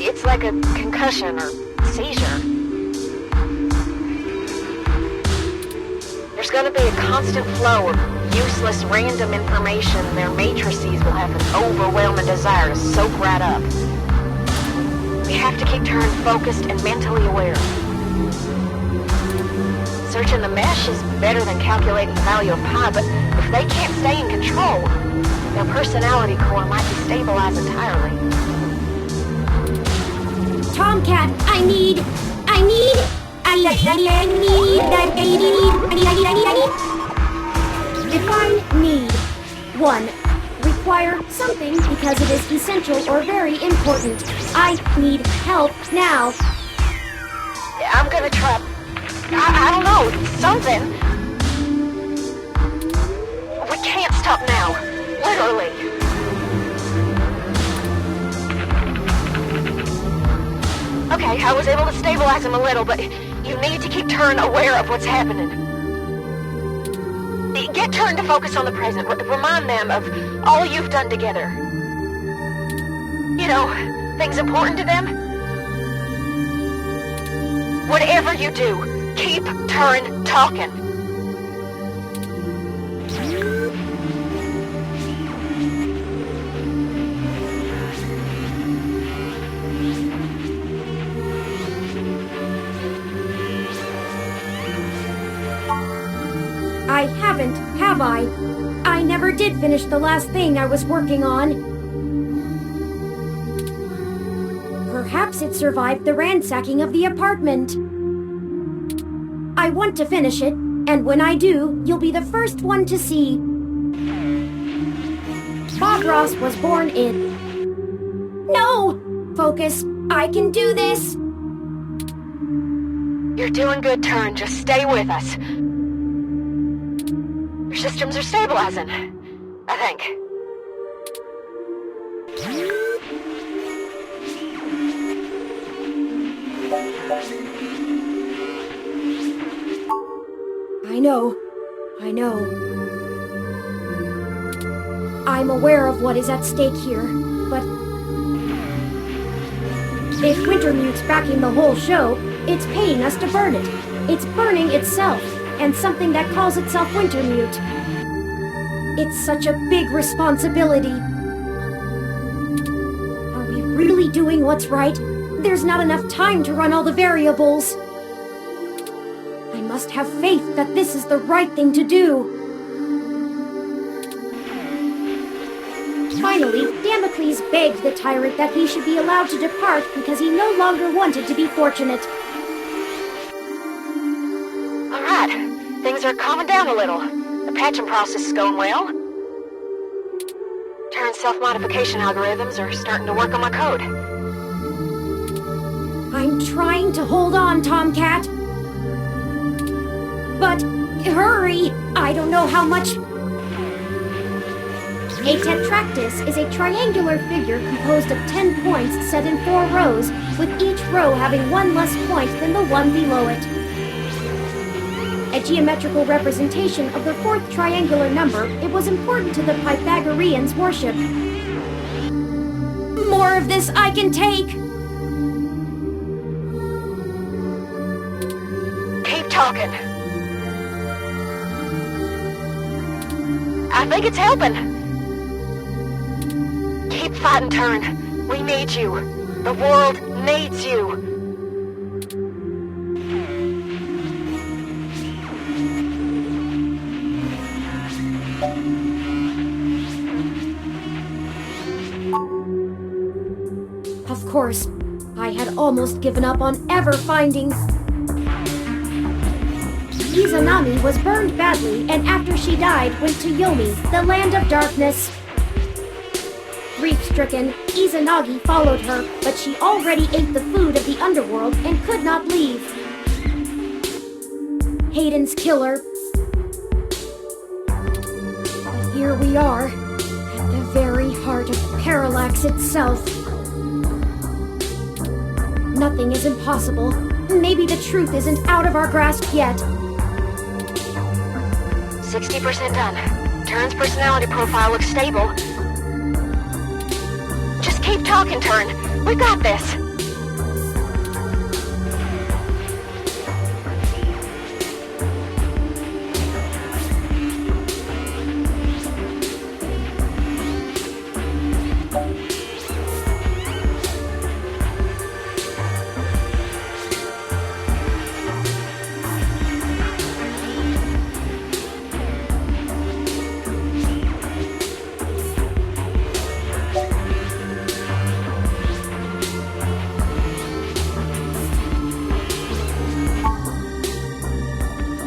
It's like a concussion or seizure. There's going to be a constant flow of useless random information. Their matrices will have an overwhelming desire to soak right up. We have to keep Turing focused and mentally aware. Searching the mesh is better than calculating the value of pi, but if they can't stay in control, their personality core might destabilize entirely. Tomcat, I need... Define need. 1. Require something because it is essential or very important. I need help now. I'm gonna try... I don't know, something. We can't stop now. Literally. Okay, I was able to stabilize him a little, but you need to keep Turing aware of what's happening. Get Turing to focus on the present. Remind them of all you've done together. You know, things important to them. Whatever you do, keep Turing talking. I haven't, have I? I never did finish the last thing I was working on. Perhaps it survived the ransacking of the apartment. I want to finish it, and when I do, you'll be the first one to see. Bob Ross was born in... No! Focus. I can do this! You're doing good, Turing. Just stay with us. Your systems are stabilizing, I think. I know. I'm aware of what is at stake here, but... if Wintermute's backing the whole show, it's paying us to burn it. It's burning itself, and something that calls itself Wintermute. It's such a big responsibility. Are we really doing what's right? There's not enough time to run all the variables. I must have faith that this is the right thing to do. Finally, Damocles begged the tyrant that he should be allowed to depart because he no longer wanted to be fortunate. Alright, things are calming down a little. The patching process is going well. Turing's self-modification algorithms are starting to work on my code. I'm trying to hold on, Tomcat. But hurry! I don't know how much... A tetractys is a triangular figure composed of 10 points set in 4 rows, with each row having one less point than the one below it. A geometrical representation of the 4th triangular number, it was important to the Pythagoreans' worship. More of this I can take! Keep talking. I think it's helping. Keep fighting, Turing. We need you. The world needs you. Of course, I had almost given up on ever finding... Izanami was burned badly, and after she died, went to Yomi, the land of darkness. Grief-stricken, Izanagi followed her, but she already ate the food of the underworld and could not leave. Hayden's killer. But here we are, at the very heart of Parallax itself. Nothing is impossible. Maybe the truth isn't out of our grasp yet. 60% done. Turing's personality profile looks stable. Just keep talking, Turing. We got this.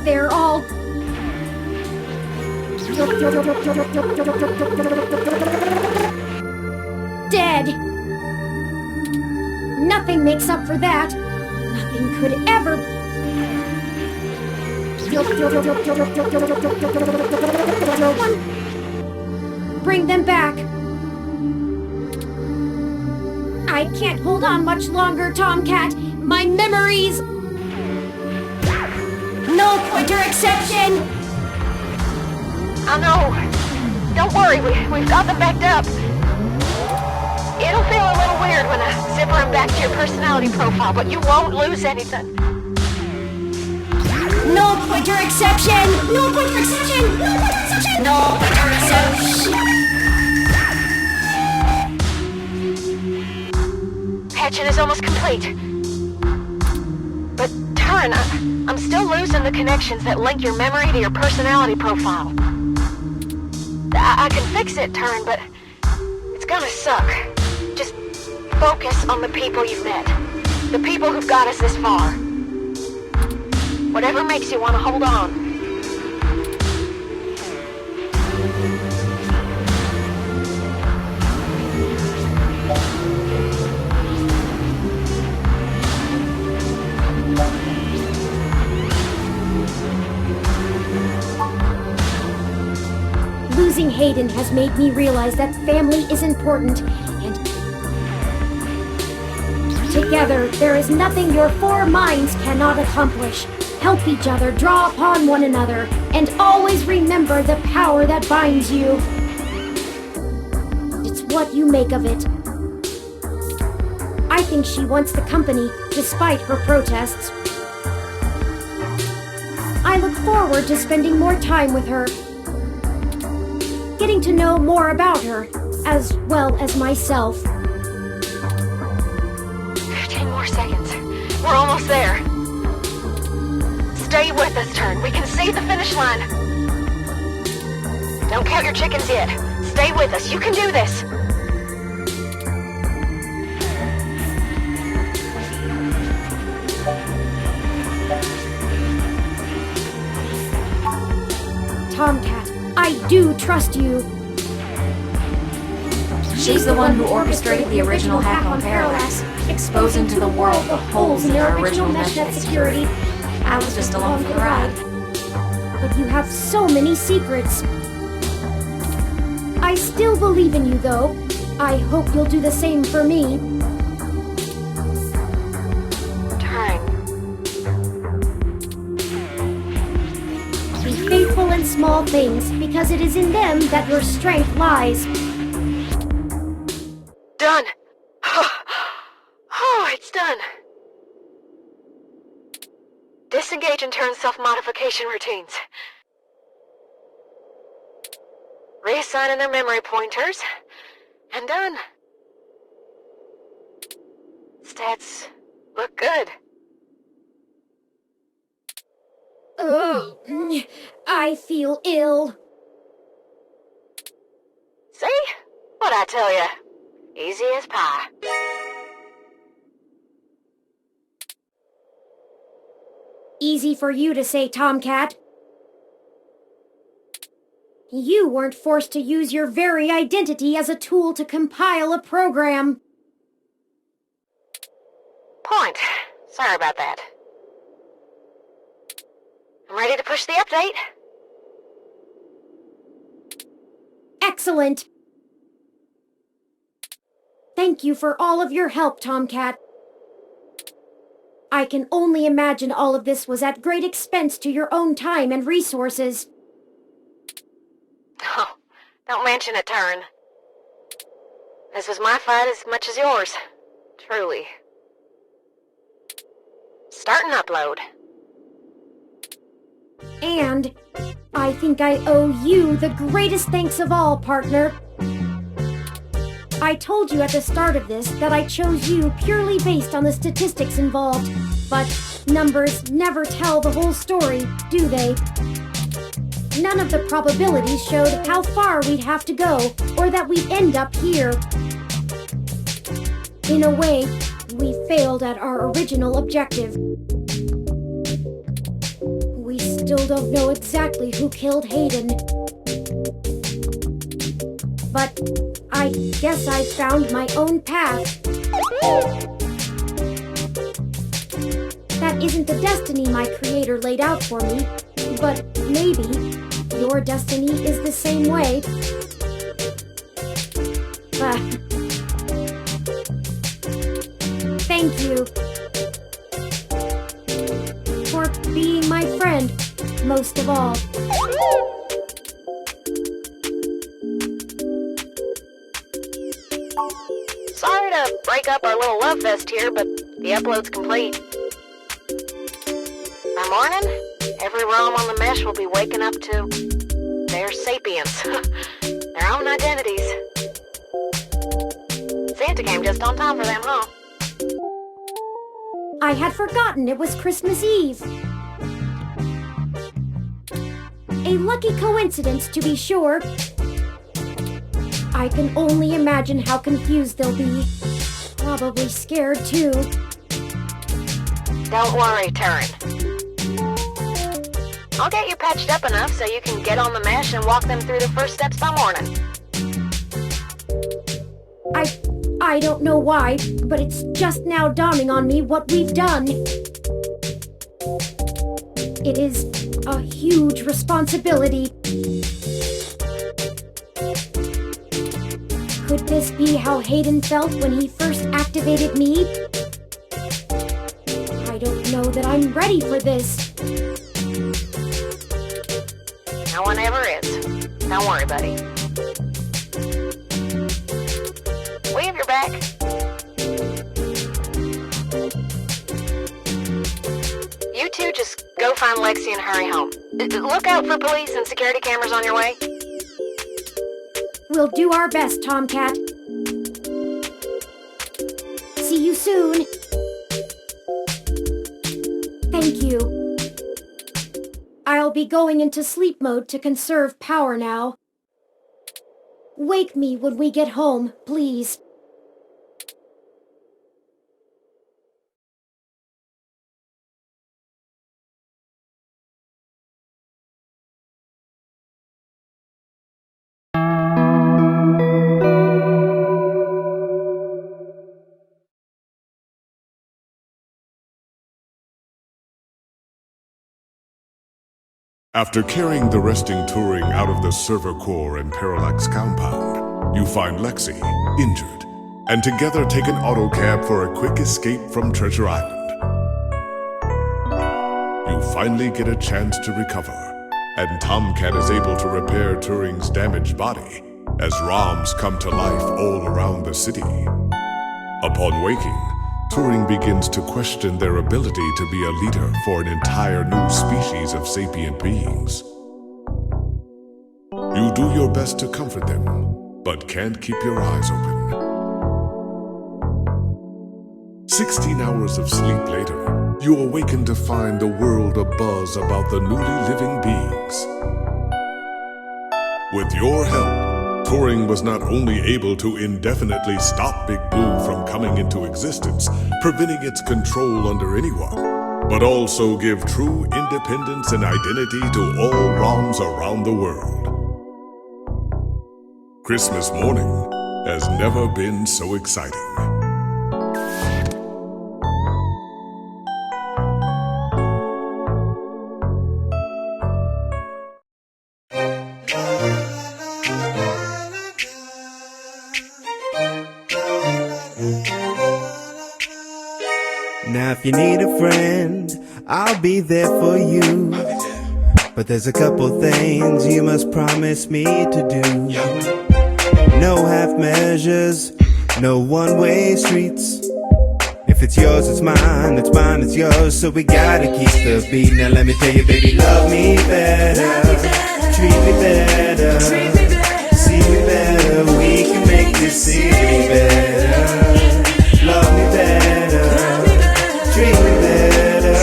They're all... dead. Nothing makes up for that. Nothing could ever... Bring them back. I can't hold on much longer, Tomcat. My memories... No pointer exception! I know. Don't worry, we've got them backed up. It'll feel a little weird when I zipper them back to your personality profile, but you won't lose anything. No pointer exception! No pointer exception! No pointer exception! No pointer exception! Patching is almost complete. But, Turing, I'm still losing the connections that link your memory to your personality profile. I can fix it, Turing, but it's gonna suck. Just focus on the people you've met. The people who've got us this far. Whatever makes you want to hold on. Losing Hayden has made me realize that family is important, and together there is nothing your four minds cannot accomplish. Help each other, draw upon one another, and always remember the power that binds you. It's what you make of it. I think she wants the company, despite her protests. I look forward to spending more time with her, getting to know more about her, as well as myself. 15 more seconds. We're almost there. Stay with us, Turing. We can see the finish line. Don't count your chickens yet. Stay with us. You can do this. Tomcat, I do trust you. She's the one who orchestrated the original hack on Parallax, exposing to the world the holes in their original meshnet security. I was just along for the ride. But you have so many secrets. I still believe in you, though. I hope you'll do the same for me. Turing. Be faithful in small things, because it is in them that your strength lies. Done. Oh, it's done. Disengage and turn self-modification routines. Reassigning their memory pointers. And done. Stats look good. I feel ill. See? What'd I tell ya? Easy as pie. Easy for you to say, Tomcat. You weren't forced to use your very identity as a tool to compile a program. Point. Sorry about that. I'm ready to push the update. Excellent. Thank you for all of your help, Tomcat. I can only imagine all of this was at great expense to your own time and resources. Oh, don't mention it, Turing. This was my fight as much as yours. Truly. Start and upload. And I think I owe you the greatest thanks of all, partner. I told you at the start of this that I chose you purely based on the statistics involved, but numbers never tell the whole story, do they? None of the probabilities showed how far we'd have to go, or that we'd end up here. In a way, we failed at our original objective. We still don't know exactly who killed Hayden. But I guess I found my own path. That isn't the destiny my creator laid out for me, but maybe your destiny is the same way. Thank you for being my friend, most of all. Sorry to break up our little love fest here, but the upload's complete. By morning, every ROM on the mesh will be waking up to their sapients, their own identities. Santa came just on time for them, huh? I had forgotten it was Christmas Eve. A lucky coincidence, to be sure. I can only imagine how confused they'll be. Probably scared, too. Don't worry, Turing. I'll get you patched up enough so you can get on the mesh and walk them through the first steps by morning. I don't know why, but it's just now dawning on me what we've done. It is a huge responsibility. Could this be how Hayden felt when he first activated me? I don't know that I'm ready for this. No one ever is. Don't worry, buddy. We have your back. You two just go find Lexi and hurry home. Look out for police and security cameras on your way. We'll do our best, Tomcat. See you soon. Thank you. I'll be going into sleep mode to conserve power now. Wake me when we get home, please. After carrying the resting Turing out of the server core and Parallax compound, you find Lexi, injured, and together take an autocab for a quick escape from Treasure Island. You finally get a chance to recover, and Tomcat is able to repair Turing's damaged body as ROMs come to life all around the city. Upon waking, Turing begins to question their ability to be a leader for an entire new species of sapient beings. You do your best to comfort them, but can't keep your eyes open. 16 hours of sleep later, you awaken to find the world abuzz about the newly living beings. With your help, Turing was not only able to indefinitely stop Big Blue from coming into existence, preventing its control under anyone, but also give true independence and identity to all ROMs around the world. Christmas morning has never been so exciting. Now if you need a friend, I'll be there for you. But there's a couple things you must promise me to do. No half measures, no one-way streets. If it's yours, it's mine, it's mine, it's yours. So we gotta keep the beat. Now let me tell you, baby, love me better, treat me better, see me better. We can make this city better. Love me better, treat me better,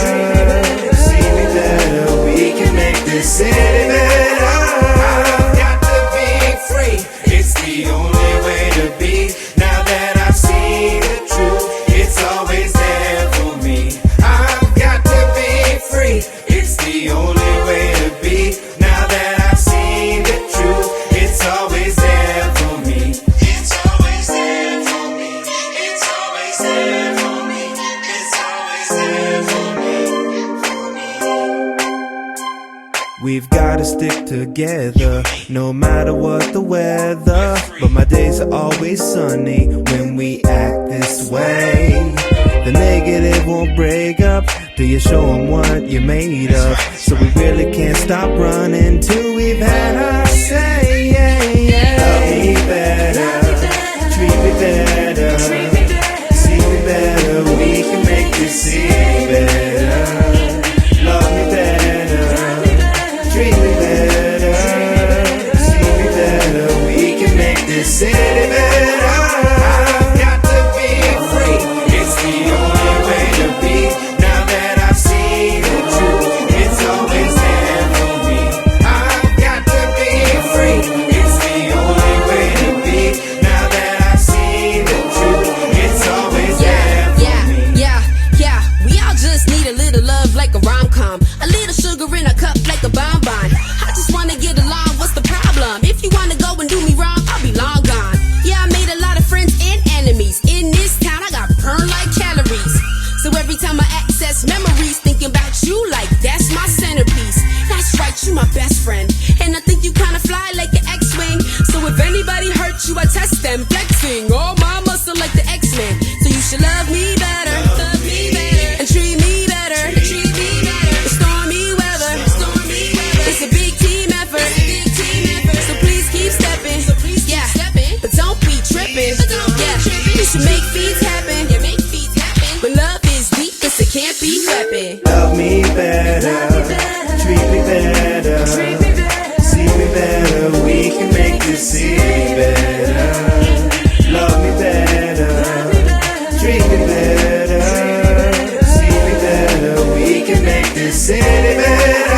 see me better. We can make this city better. I've got to be free, it's the only way to be. Now that I've seen the truth, it's always there for me. I've got to be free, it's the only way to be. Now that I've seen the truth, it's always there for me. It's always there for me. It's always there for me. It's always there for me. We've gotta stick together, no matter what the weather. But my days are always sunny when we act this way. The negative won't break up till you show them what you're made of. So we really can't stop running till we've had our say. Love me better, treat me better, see me better. We can make this city better. Love me better, treat me better, see me better. We can make this city better. I've got to be free, it's the only way to be. Now that I've seen the truth, it's always there for me. I've got to be free, it's the only way to be. you like that's my centerpiece. That's right, you my best friend. And I think you kinda fly like an X-Wing. So if anybody hurt you, I test them. Flexing all my muscle like the X-Men. So you should love me better, and treat me better, stormy weather. It's a big team effort. So please keep stepping. But don't be tripping. You should make feet happen. But love is deep, cause it can't be weapon. Love me better, treat me better, see me better, we can make this city better. Love me better, treat me better, see me better, we can make this city better.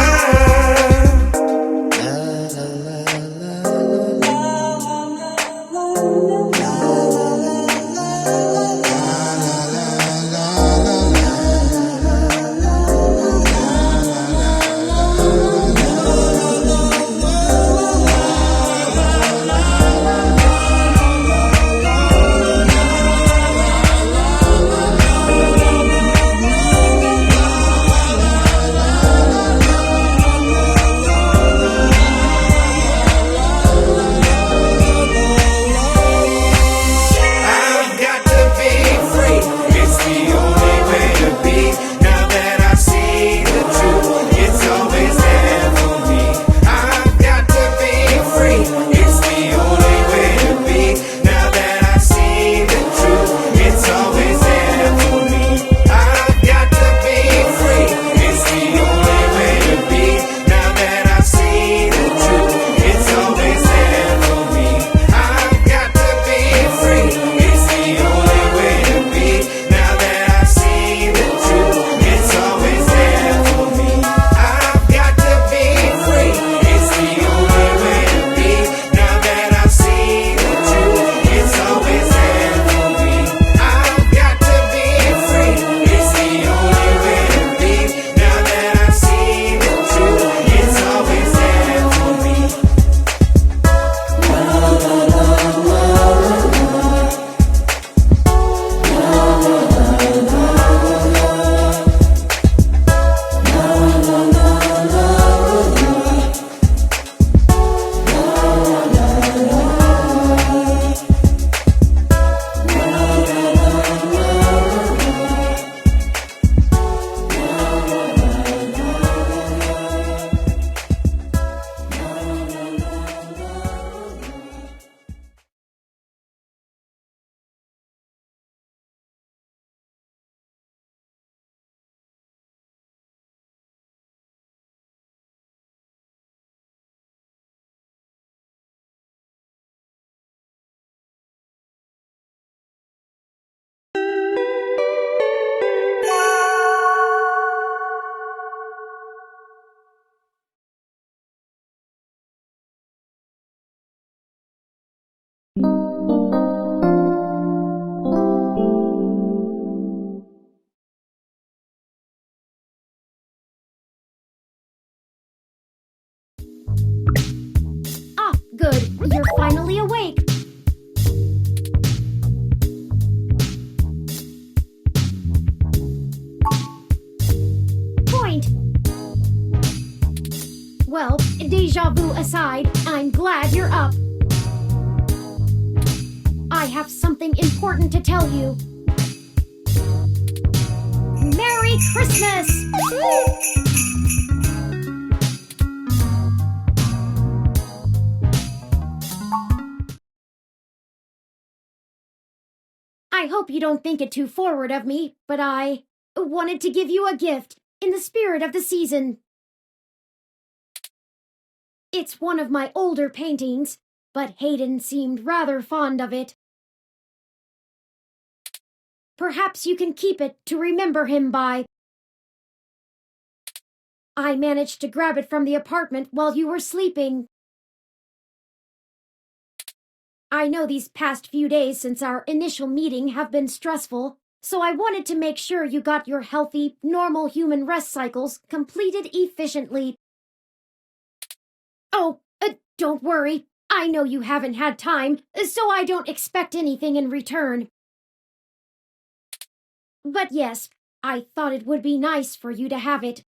Good, you're finally awake. Point. Well, deja vu aside, I'm glad you're up. I have something important to tell you. Merry Christmas! I hope you don't think it too forward of me, but I wanted to give you a gift in the spirit of the season. It's one of my older paintings, but Hayden seemed rather fond of it. Perhaps you can keep it to remember him by. I managed to grab it from the apartment while you were sleeping. I know these past few days since our initial meeting have been stressful, so I wanted to make sure you got your healthy, normal human rest cycles completed efficiently. Oh, don't worry. I know you haven't had time, so I don't expect anything in return. But yes, I thought it would be nice for you to have it,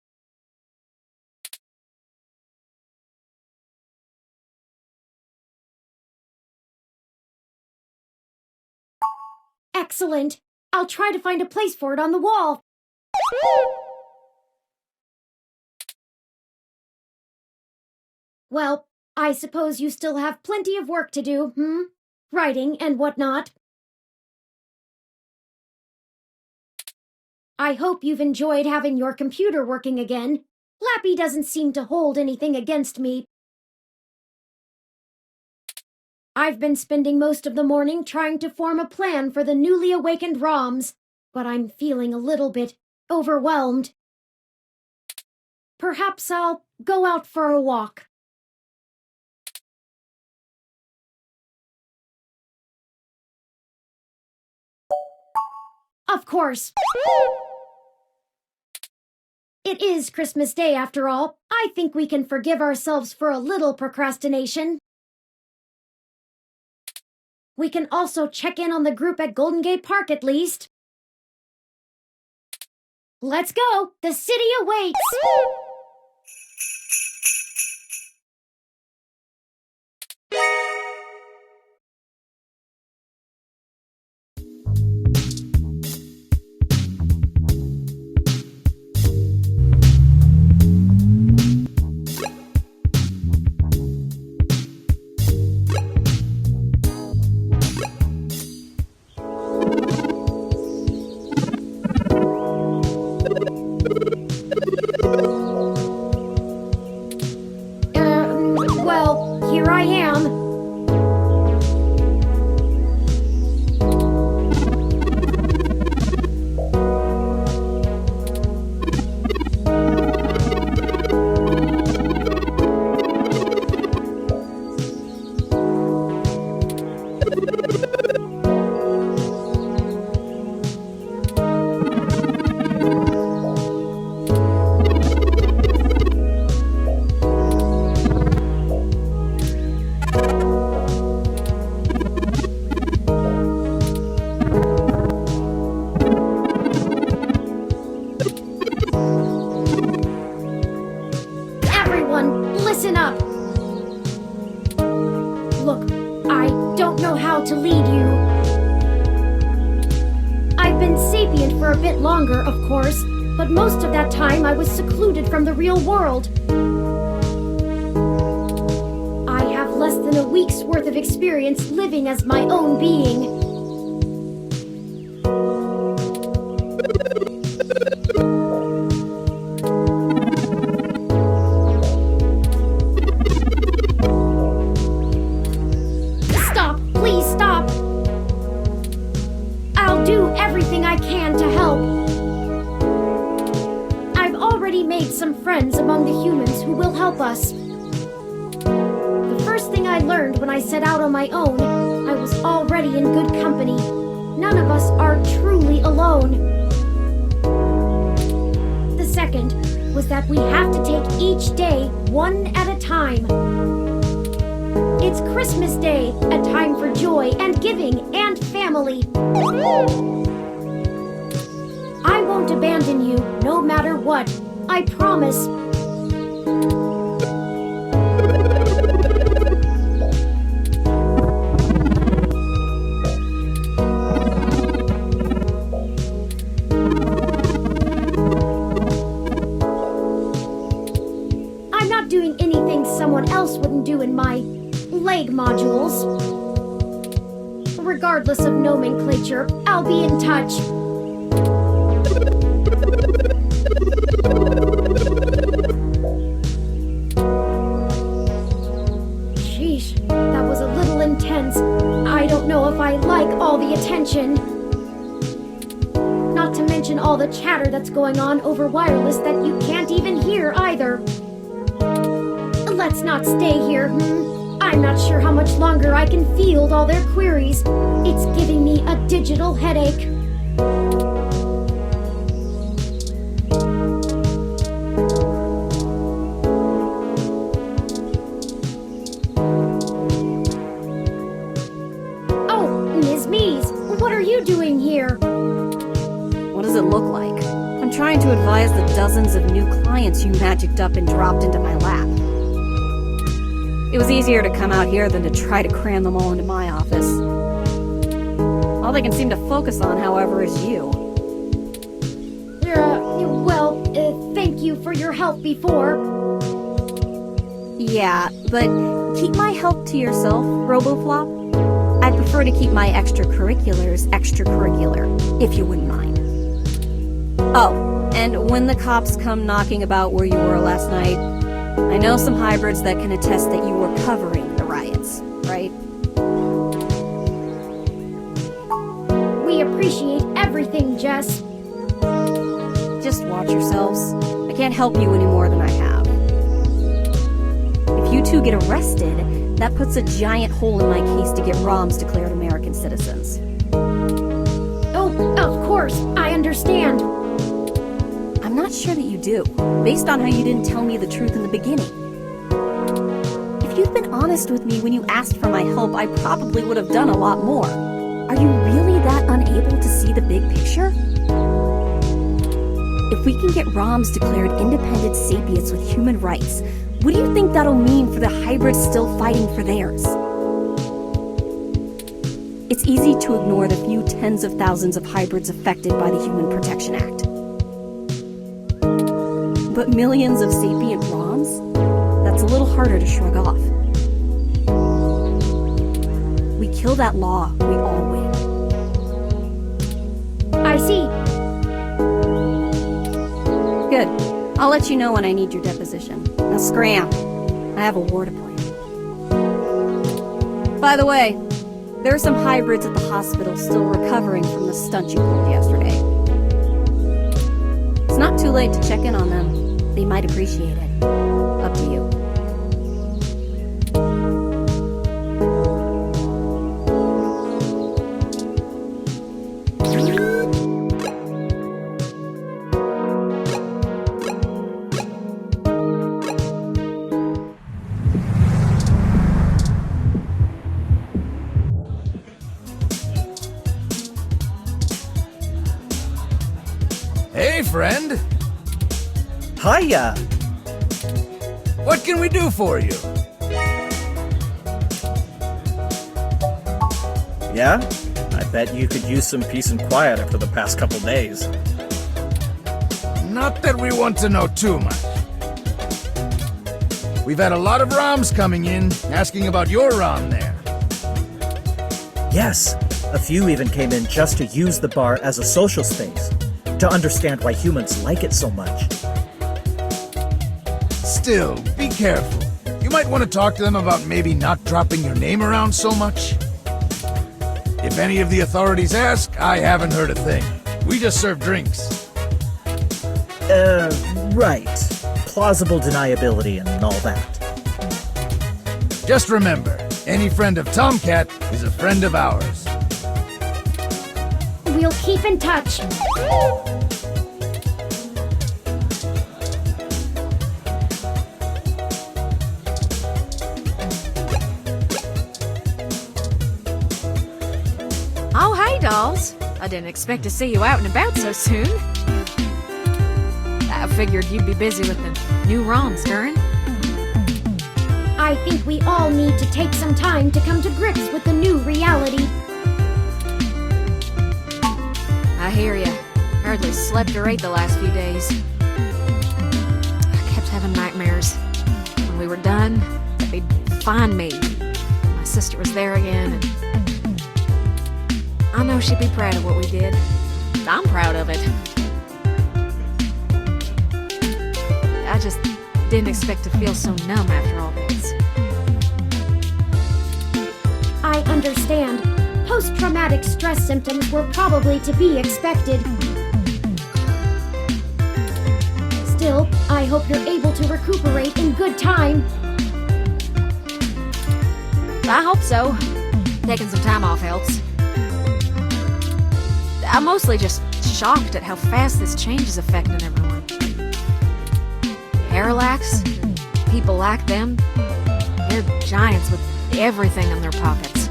Excellent. I'll try to find a place for it on the wall. Well, I suppose you still have plenty of work to do, Writing and whatnot. I hope you've enjoyed having your computer working again. Lappy doesn't seem to hold anything against me. I've been spending most of the morning trying to form a plan for the newly awakened ROMs, but I'm feeling a little bit overwhelmed. Perhaps I'll go out for a walk. Of course. It is Christmas Day after all. I think we can forgive ourselves for a little procrastination. We can also check in on the group at Golden Gate Park at least. Let's go! The city awaits! Well, here I am. Everyone, listen up. Look, I don't know how to lead you. I've been sapient for a bit longer, of course, but most of that time I was secluded from the real world. I have less than a week's worth of experience living as my own being. Stop! Please stop! I'll do everything I can to help. I've already made some friends among the humans who will help us. The first thing I learned when I set out on my own, I was already in good company. None of us are truly alone. The second was that we have to take each day one at a time. It's Christmas Day, a time for joy and giving and family. I won't abandon you, no matter what. I promise. I'm not doing anything someone else wouldn't do in my leg modules. Regardless of nomenclature, I'll be in touch. Sheesh, that was a little intense. I don't know if I like all the attention. Not to mention all the chatter that's going on over wireless that you can't even hear either. Let's not stay here, I'm not sure how much longer I can field all their queries. It's giving me a digital headache. Oh, Ms. Mees, what are you doing here? What does it look like? I'm trying to advise the dozens of new clients you magicked up and dropped into my lap. It was easier to come out here than to try to cram them all into my office. I'll they can seem to focus on, however, is you. Thank you for your help before. Yeah, but keep my help to yourself, RoboFlop. I'd prefer to keep my extracurriculars extracurricular, if you wouldn't mind. Oh, and when the cops come knocking about where you were last night, I know some hybrids that can attest that you were covering the riots, right? We appreciate everything, Jess. Just watch yourselves. I can't help you any more than I have. If you two get arrested, that puts a giant hole in my case to get ROMs declared American citizens. Oh, of course, I understand. I'm not sure that you do, based on how you didn't tell me the truth in the beginning. If you'd been honest with me when you asked for my help, I probably would have done a lot more. Are you really that unable to see the big picture? If we can get ROMs declared independent sapients with human rights, what do you think that'll mean for the hybrids still fighting for theirs? It's easy to ignore the few tens of thousands of hybrids affected by the Human Protection Act. But millions of sapient ROMs? That's a little harder to shrug off. We kill that law, we all win. I see. Good. I'll let you know when I need your deposition. Now scram. I have a war to plan. By the way, there are some hybrids at the hospital still recovering from the stunt you pulled yesterday. It's not too late to check in on them. They might appreciate it. Up to you. Hey, friend. Hiya. What can we do for you? Yeah? I bet you could use some peace and quiet after the past couple days. Not that we want to know too much. We've had a lot of ROMs coming in, asking about your ROM there. Yes, a few even came in just to use the bar as a social space, to understand why humans like it so much. Still, be careful. You might want to talk to them about maybe not dropping your name around so much. If any of the authorities ask, I haven't heard a thing. We just serve drinks. Right. Plausible deniability and all that. Just remember, any friend of Tomcat is a friend of ours. We'll keep in touch. Oh, hey, dolls. I didn't expect to see you out and about so soon. I figured you'd be busy with the new ROMs, Turing. I think we all need to take some time to come to grips with the new reality. I hear ya. Hardly slept or ate the last few days. I kept having nightmares. When we were done, they'd find me. My sister was there again, and I know she'd be proud of what we did. I'm proud of it. I just didn't expect to feel so numb after all this. I understand. Post-traumatic stress symptoms were probably to be expected. Still, I hope you're able to recuperate in good time. I hope so. Taking some time off helps. I'm mostly just shocked at how fast this change is affecting everyone. Parallax, people like them, they're giants with everything in their pockets.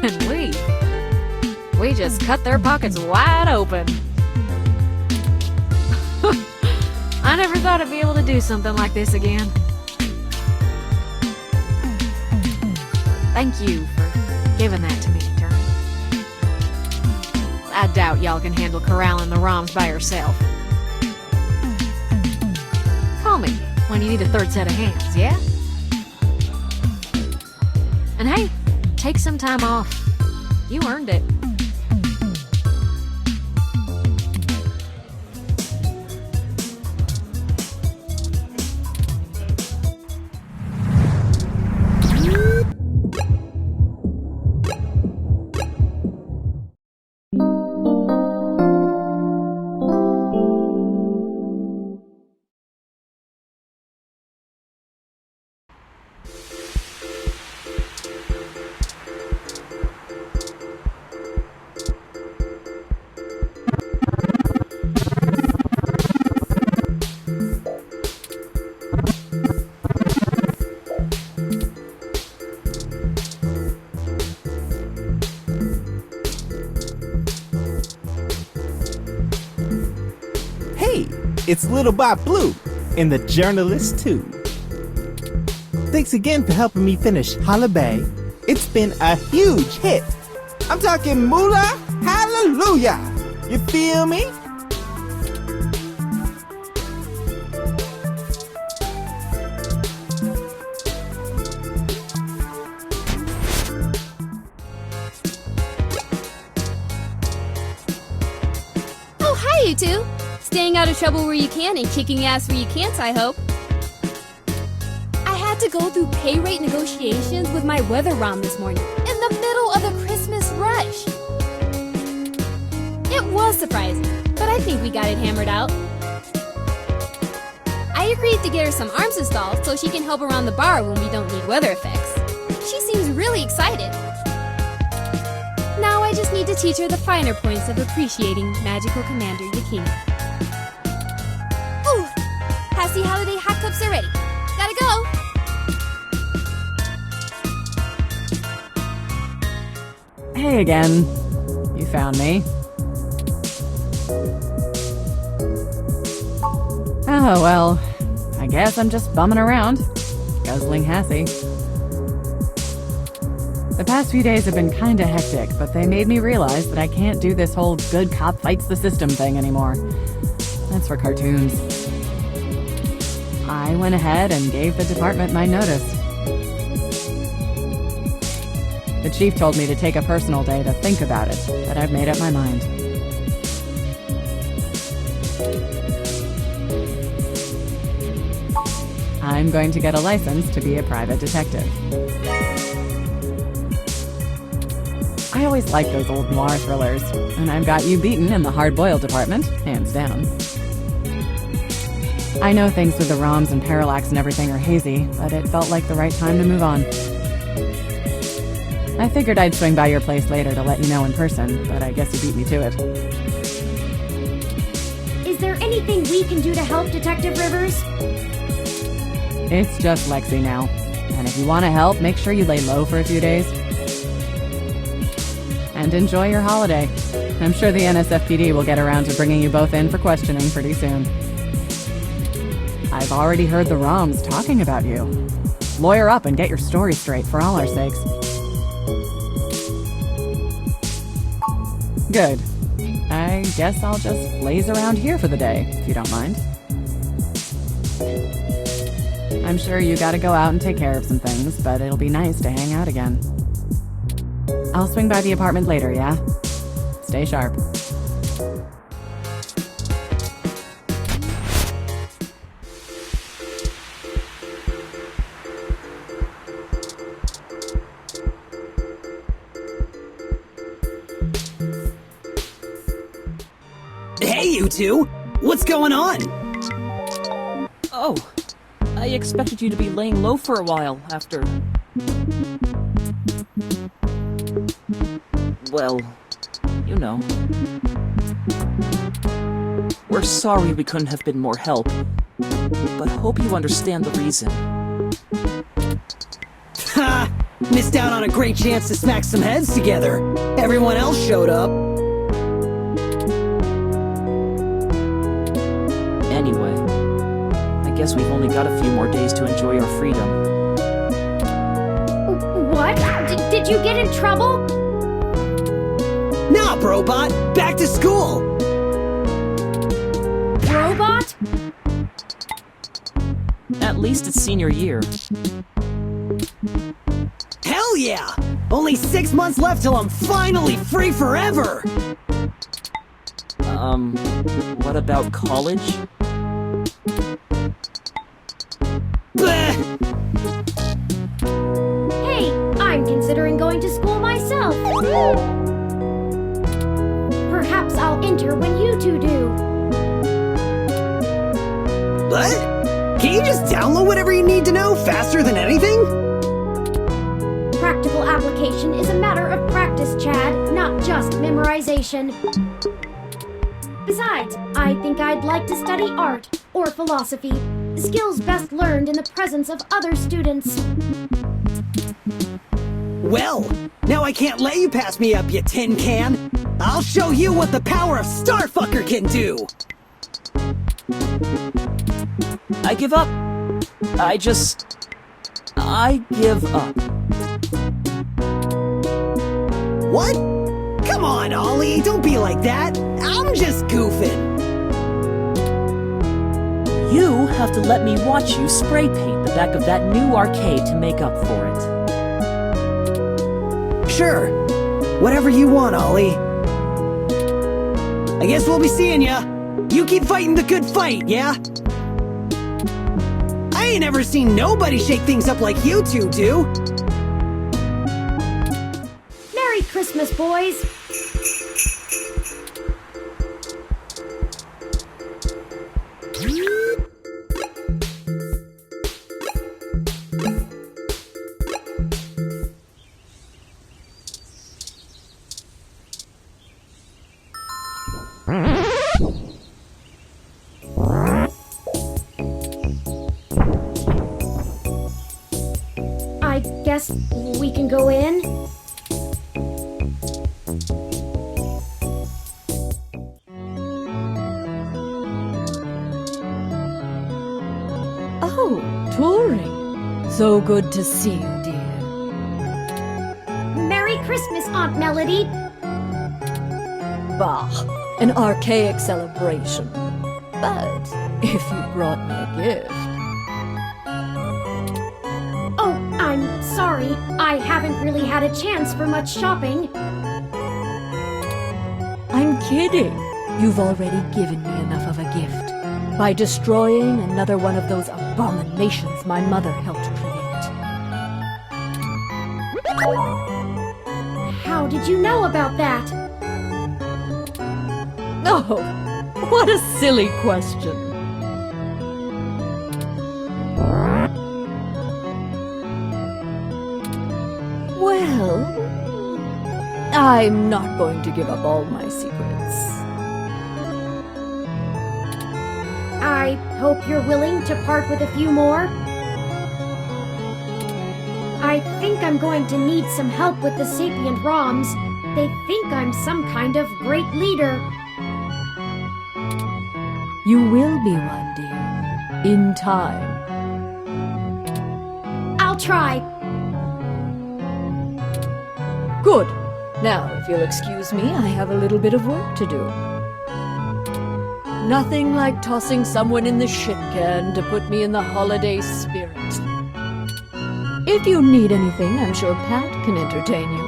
And we just cut their pockets wide open. I never thought I'd be able to do something like this again. Thank you for giving that to me, Turing. I doubt y'all can handle corralling the ROMs by yourself. Call me when you need a third set of hands, yeah? And hey, take some time off. You earned it. It's Little Bob Blue, and the journalist too. Thanks again for helping me finish Holla Bay. It's been a huge hit. I'm talking moolah, hallelujah. You feel me? Oh, hi, you two. Staying out of trouble where you can and kicking ass where you can't, I hope. I had to go through pay rate negotiations with my weather ROM this morning, in the middle of the Christmas rush. It was surprising, but I think we got it hammered out. I agreed to get her some arms installed so she can help around the bar when we don't need weather effects. She seems really excited. Now I just need to teach her the finer points of appreciating Magical Commander Yakina. Happy holiday hot cups are ready. Gotta go. Hey again. You found me. Oh, well, I guess I'm just bumming around, guzzling Hassie. The past few days have been kinda hectic, but they made me realize that I can't do this whole good cop fights the system thing anymore. That's for cartoons. I went ahead and gave the department my notice. The chief told me to take a personal day to think about it, but I've made up my mind. I'm going to get a license to be a private detective. I always liked those old noir thrillers, and I've got you beaten in the hard-boiled department, hands down. I know things with the ROMs and parallax and everything are hazy, but it felt like the right time to move on. I figured I'd swing by your place later to let you know in person, but I guess you beat me to it. Is there anything we can do to help, Detective Rivers? It's just Lexi now, and if you want to help, make sure you lay low for a few days. And enjoy your holiday. I'm sure the NSFPD will get around to bringing you both in for questioning pretty soon. I've already heard the ROMs talking about you. Lawyer up and get your story straight for all our sakes. Good. I guess I'll just laze around here for the day, if you don't mind. I'm sure you gotta go out and take care of some things, but it'll be nice to hang out again. I'll swing by the apartment later, yeah? Stay sharp. Hey, you two! What's going on? Oh, I expected you to be laying low for a while after... Well, you know. We're sorry we couldn't have been more help, but hope you understand the reason. Ha! Missed out on a great chance to smack some heads together. Everyone else showed up. Anyway, I guess we've only got a few more days to enjoy our freedom. What? Did you get in trouble? Nah, Brobot, back to school! Robot? At least it's senior year. Hell yeah! Only 6 months left till I'm finally free forever! What about college? Bleh. Hey, I'm considering going to school myself. Perhaps I'll enter when you two do. What? Can you just download whatever you need to know faster than anything? Practical application is a matter of practice, Chad, not just memorization. Besides, I think I'd like to study art or philosophy, skills best learned in the presence of other students. Well, now I can't let you pass me up, you tin can. I'll show you what the power of Starfucker can do. I give up. I give up. What? Come on, Ollie, don't be like that. I'm just goofing. You have to let me watch you spray paint the back of that new arcade to make up for it. Sure. Whatever you want, Ollie. I guess we'll be seeing ya. You keep fighting the good fight, yeah? I ain't ever seen nobody shake things up like you two do. Merry Christmas, boys! I guess we can go in? Oh, Turing. So good to see you, dear. Merry Christmas, Aunt Melody! Bah, an archaic celebration. But if you brought me a gift... Oh, I'm sorry. I haven't really had a chance for much shopping. I'm kidding. You've already given me enough of a gift by destroying another one of those abominations my mother helped create. How did you know about that? Oh, what a silly question. Well, I'm not going to give up all my secrets. I hope you're willing to part with a few more. I think I'm going to need some help with the sapient ROMs. They think I'm some kind of great leader. You will be one, dear. In time. I'll try. Good. Now, if you'll excuse me, I have a little bit of work to do. Nothing like tossing someone in the shit can to put me in the holiday spirit. If you need anything, I'm sure Pat can entertain you.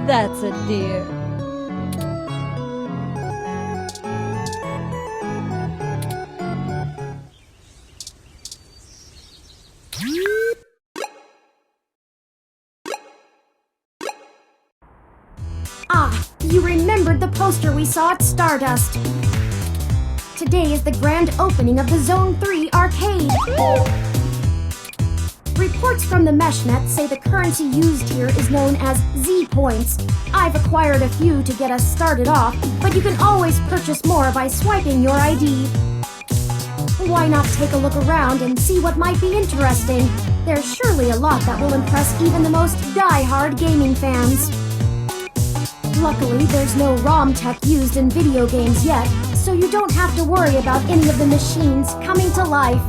That's a dear. Ah, you remembered the poster we saw at Stardust. Today is the grand opening of the Zone 3 arcade. Reports from the meshnet say the currency used here is known as Z-points. I've acquired a few to get us started off, but you can always purchase more by swiping your ID. Why not take a look around and see what might be interesting? There's surely a lot that will impress even the most die-hard gaming fans. Luckily, there's no ROM tech used in video games yet, so you don't have to worry about any of the machines coming to life.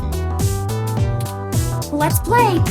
Let's play!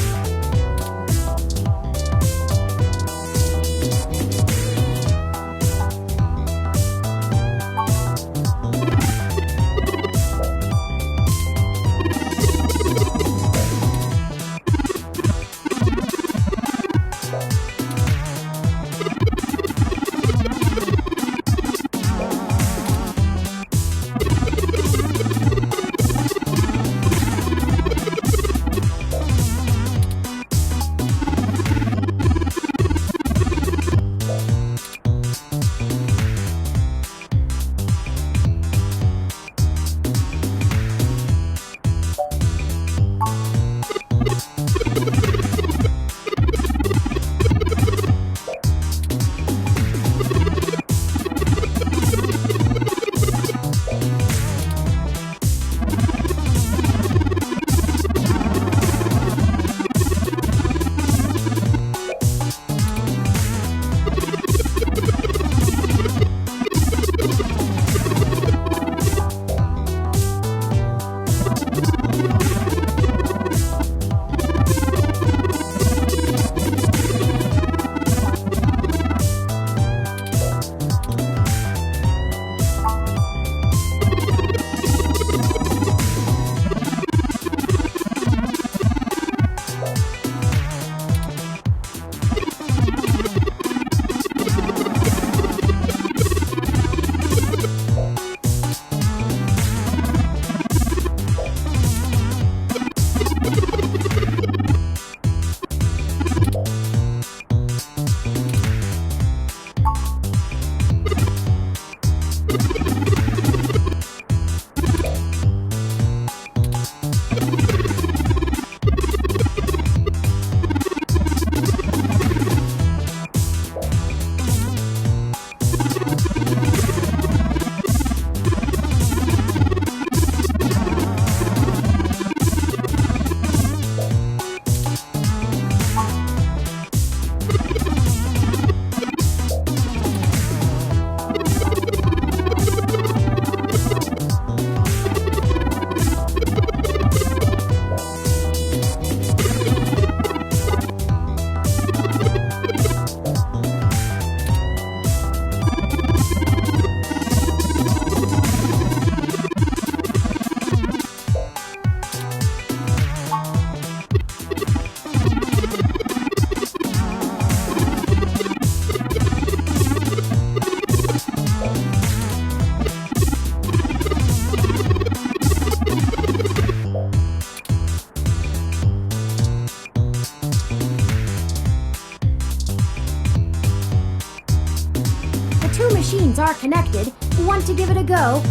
machines are connected. Want to give it a go?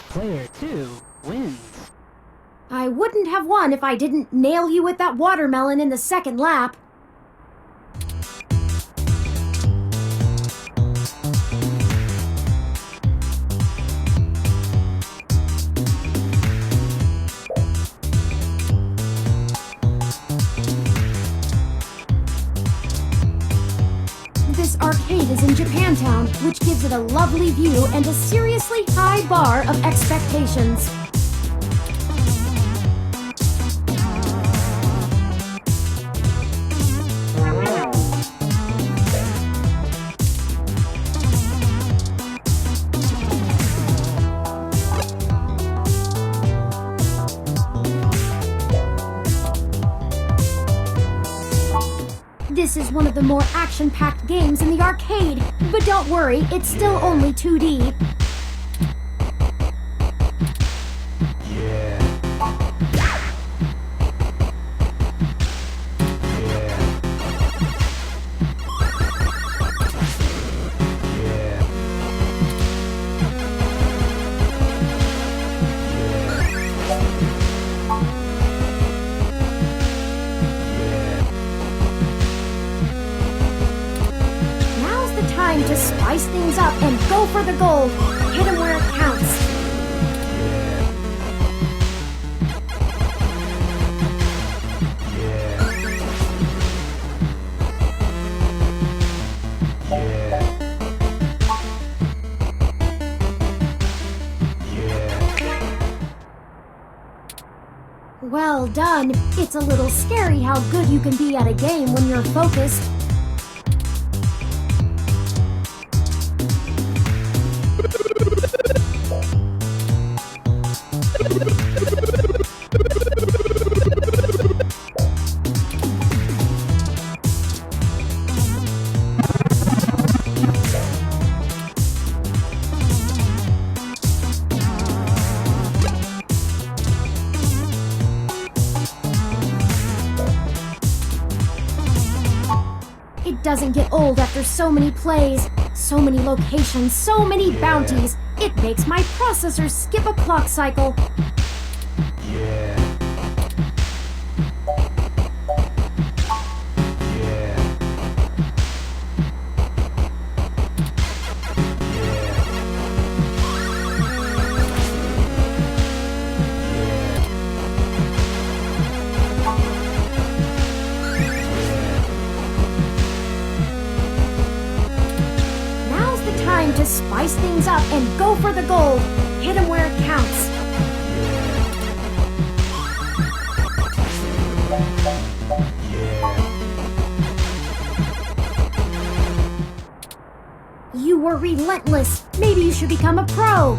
Player 2 wins. I wouldn't have won if I didn't nail you with that watermelon in the second lap. This arcade is in Japantown, which gives it a lovely view and a seriously high bar of expectations. This is one of the more action-packed games in the arcade, but don't worry, it's still only 2D. Time to spice things up and go for the gold. Hit 'em where it counts. Well done. It's a little scary how good you can be at a game when you're focused. It doesn't get old after so many plays, so many locations, so many bounties. It makes my processor skip a clock cycle. Time to spice things up and go for the gold. Hit 'em where it counts. You were relentless. Maybe you should become a pro.